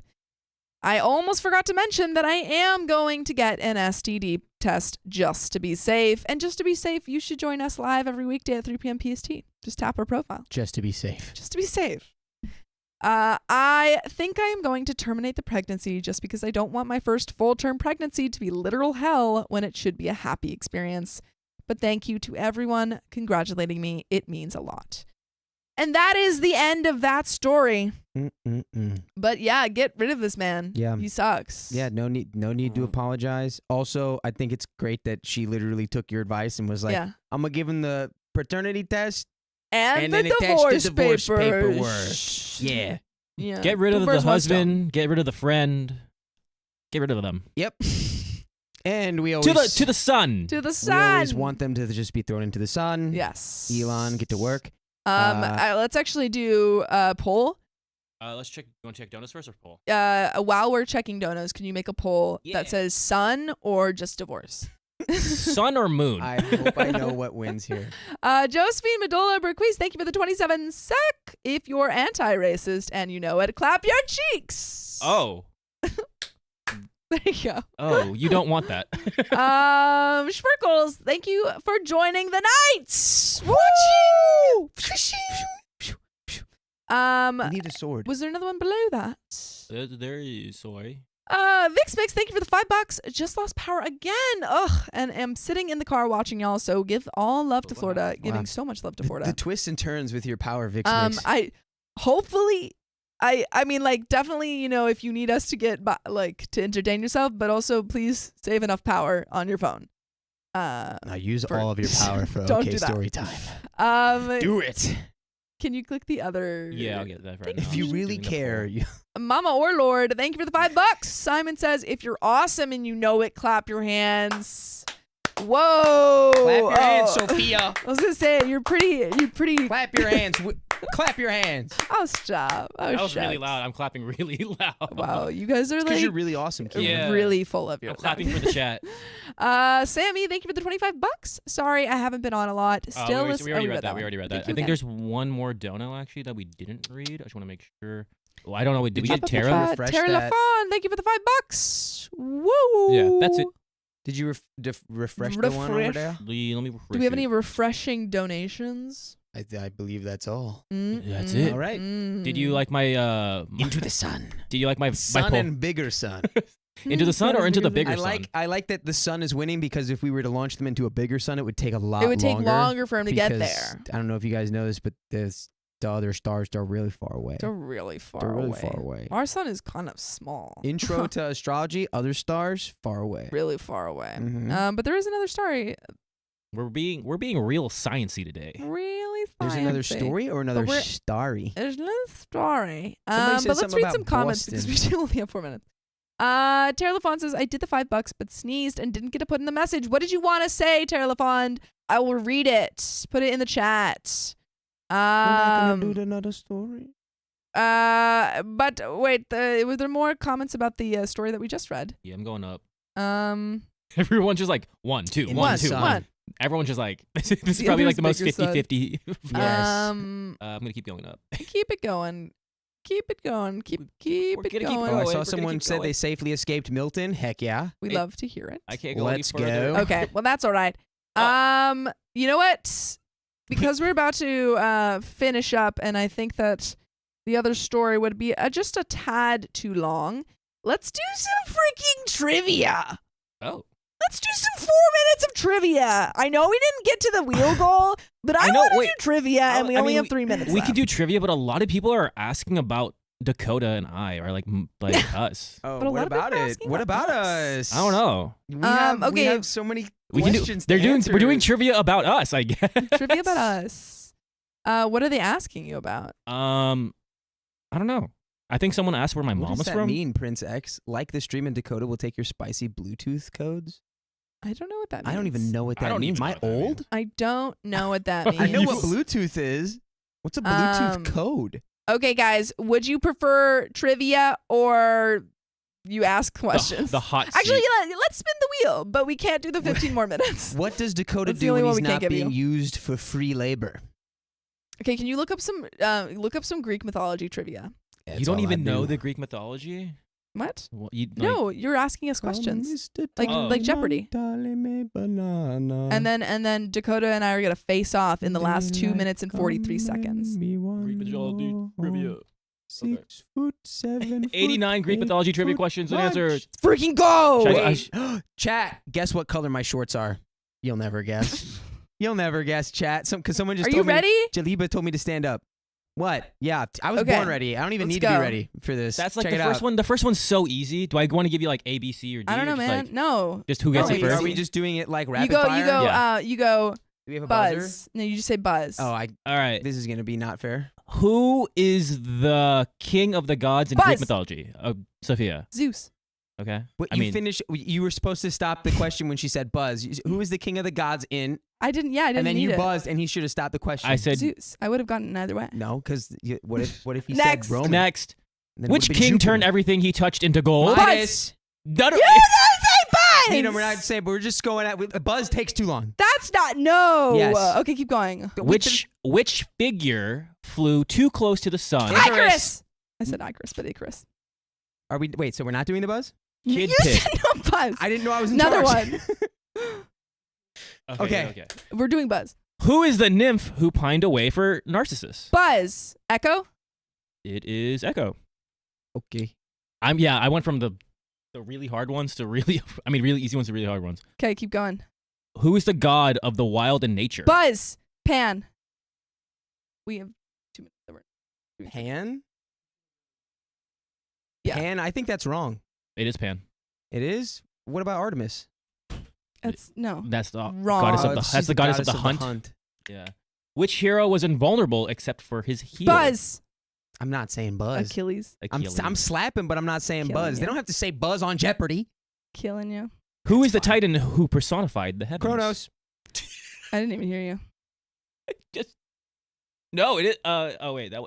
I almost forgot to mention that I am going to get an STD test just to be safe. And just to be safe, you should join us live every weekday at 3 p.m. PST. Just tap our profile. Just to be safe. Just to be safe. I think I am going to terminate the pregnancy just because I don't want my first full-term pregnancy to be literal hell when it should be a happy experience. But thank you to everyone congratulating me. It means a lot. And that is the end of that story. Mm-mm-mm. But yeah, get rid of this man. Yeah. He sucks. Yeah, no need to apologize. Also, I think it's great that she literally took your advice and was like, Yeah. I'm going to give him the paternity test And then the attach the divorce divorce papers. paperwork. Yeah. Yeah. Get rid of the Divorce one husband. Get rid of the friend. Get rid of them. Yep. And we always To the sun. To the we sun. always want them to just be thrown into the sun. Yes. Elon, get to work. Let's actually do a poll. Let's check. You want to check donuts first or poll? While we're checking donos, can you make a poll Yeah. that says sun or just divorce? Sun or moon? I hope I know what wins here. Josephine Medola Berquise, thank you for the 27 sec. If you're anti-racist and you know it, clap your cheeks. Oh. There you go. Oh, you don't want that. Sprinkles, thank you for joining the nights. Woo! I need a sword. Was there another one below that? There is soy. Vix Mix, thank you for the $5. Just lost power again. Ugh. And am sitting in the car watching y'all. So give all love to Florida. Giving Wow. so much love to The Florida. twists and turns with your power, Vix Mix. I mean, like, definitely, you know, if you need us to get, like, to entertain yourself, but also please save enough power on your phone. Now use for- all of your power for Don't OK do that. Story Time. Do it. Can you click the other? Yeah, I'll get that right now. If I'm you just really doing the care, poll. you Mama or Lord, thank you for the $5. Simon says, if you're awesome and you know it, clap your hands. Whoa. clap your hands, Oh. Sophia. I was gonna say you're pretty. Clap your hands. Clap your hands. Oh, stop. Oh, That was shucks. really loud. I'm clapping really loud. Wow, you guys are Because like you're really awesome, Keith. Yeah. really full of your. I'm clapping for the chat. Sammy, thank you for the $25. Sorry, I haven't been on a lot. We Still, already read that. one. We already read that. Thank I you think again. there's one more dono actually that we didn't read. I just want to make sure. Well, I don't know. Did we you get Tara? refresh Tara that? LaFawn, thank you for the $5. Woo! Yeah, that's it. Did you refresh the one over Refresh. there? Let me refresh Do we have it. any refreshing donations? I believe that's all. That's it. All right. Did you like my Into the sun. Did you like my Sun poll? and bigger sun. Into the sun or into the bigger I sun? like that the sun is winning because if we were to launch them into a bigger sun, it would take a lot It would take longer. longer for him to get because there. I don't know if you guys know this, but the other stars are really far away. They're really far They're really away. far away. Our sun is kind of small. Intro to astrology, other stars far away. Really far away. Mhm. But there is another story. We're being real sciencey today. Really There's another sciencey. story or another we're- starry. There's another story. Somebody said But let's something read about some comments because we Boston. still only have 4 minutes. Tara LaFond says, I did the $5 but sneezed and didn't get to put in the message. What did you want to say, Tara LaFond? I will read it. Put it in the chat. We're not gonna do another story. But wait, were there more comments about the story that we just read? Yeah, I'm going up. Everyone's Everyone's just like 1, 2, In 1, the 2. sun. Everyone's just like this is The probably other's like the most bigger sun. 50-50. Yes. I'm gonna keep going up. Keep it going. Keep it going. Keep We're it gonna keep going. Oh, I going. saw We're gonna someone keep said going. they safely escaped Milton. Heck yeah. We Hey, love to hear it. I can't go Let's any further. go. Okay, well that's all right. Oh. You know what? Because we're about to finish up, and I think that the other story would be just a tad too long. Let's do some freaking trivia. Oh. Let's do some 4 minutes of trivia. I know we didn't get to the wheel goal, but I I know, want to wait. do trivia, and we I only mean, have 3 minutes We left. can do trivia, but a lot of people are asking about Dakota and I, or like us. Oh, But a what lot of people about are it? asking What about about us. us? I don't know. We Okay. have so many We can do. questions. They're to doing. answer. We're doing trivia about us, I guess. Trivia about us. What are they asking you about? I don't know. I think someone asked where my What mom does was that from. mean, Prince X? Like the stream in Dakota will take your spicy Bluetooth codes? I don't know what that means. I don't even know what I that don't means. even Am know I what that old? means. I don't know what that means. I know what Bluetooth is. What's a Bluetooth Um, code? Okay, guys, would you prefer trivia or you ask questions? The hot seat. Actually, let's spin the wheel, but we can't do the 15 more minutes. What does Dakota That's the do only when one he's we can't not give being you. used for free labor? Okay, can you look up some Greek mythology trivia? You don't even know the Greek mythology. What? Well, you, No, you're asking us questions. Like Jeopardy. And then Dakota and I are gonna face off in the last 2 minutes and 43 seconds. Greek mythology trivia. 6'7". 89 Greek mythology trivia questions and answers. Freaking go! Should I- Chat, guess what color my shorts are? You'll never guess. You'll never guess, chat. Because someone just Are told you me. ready? Jaliba told me to stand up. What? Yeah, I was Okay. born ready. I don't even Let's need to be go. ready for this. That's like Check the it first out. one. The first one's so easy. Do I want to give you like A, B, C, or D? I don't or know, just, man. Like, no. just who gets No, it easy. first? Are we just doing it like rapid You go. fire? You go. Yeah. You go. Do we have a Buzz. buzzer? No, you just say buzz. Oh, All right. this is gonna be not fair. Who is the king of the gods in Greek Buzz. mythology? Sophia. Zeus. Okay. But I you mean, finished. You were supposed to stop the question when she said buzz. Who is the king of the gods in? I didn't. Yeah, I didn't And then need you it. buzzed, and he should have stopped the question. I said Zeus. I would have gotten it either way. no, because what if he Next. said Roman? next. Then it Which would've been king Jupiter. turned everything he touched into gold? Midas. No, no, You didn't say buzz. Nina, we're not saying, but we're just going at. Buzz takes too long. That's not. No. Yes. Okay, keep going. Which figure flew too close to the sun? Icarus. Icarus. I said Icarus, but Icarus. Are we? Wait. So we're not doing the buzz? Kid you Pig. said no buzz. I didn't know I was in Another charge. one. Okay. We're doing buzz. Who is the nymph who pined away for Narcissus? Buzz. Echo. It is Echo. Okay. I went from the really hard ones to really really easy ones to really hard ones. Okay, keep going. Who is the god of the wild and nature? Buzz. Pan. We have 2 minutes. That we're- Pan. Yeah. Pan. I think that's wrong. It is Pan. It is. What about Artemis? That's no. That's the Wrong. goddess of Oh, the. she's That's the goddess of the hunt. hunt. Yeah. Which hero was invulnerable except for his heel? Buzz. I'm not saying Buzz. Achilles. Achilles. I'm slapping, but I'm not saying Killing Buzz. you. They don't have to say Buzz on Jeopardy. Killing you. Who is the That's fine. titan who personified the heavens? Kronos. I didn't even hear you. Just no. It is.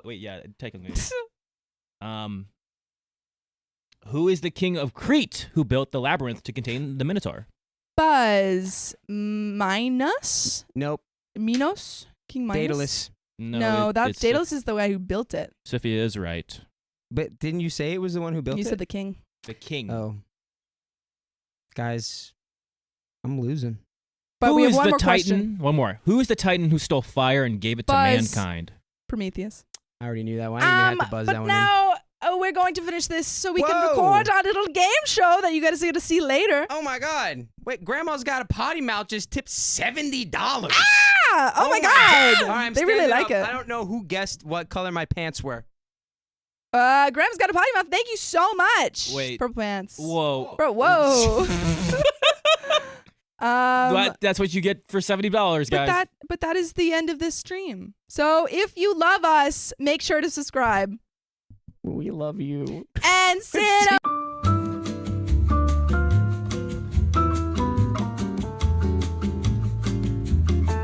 Wait. Yeah. Technically. Who is the king of Crete who built the labyrinth to contain the Minotaur? Buzz. Minos. Nope. Minos. King Minos. Daedalus. No, that's it's Daedalus is the guy who built it. Sophia is right. But didn't you say it was the one who built You it? said the king. The king. Oh. Guys, I'm losing. But Who we have is one the more titan? question. One more. Who is the titan who stole fire and gave it to Buzz. mankind? Prometheus. I already knew that one. I didn't even have to buzz but that one now we're going to finish this so we can Whoa. record our little game show that you guys are going to see later. in. Oh my God. Wait, Grandma's Got a Potty Mouth just tipped $70. Ah! Oh my God! All right, I'm They really standing like up. it. I don't know who guessed what color my pants were. Graham's got a potty mouth. Thank you so much. Wait. Purple pants. Whoa. Bro, whoa. That's what you get for $70, guys. But that is the end of this stream. So if you love us, make sure to subscribe We love you. and sit up.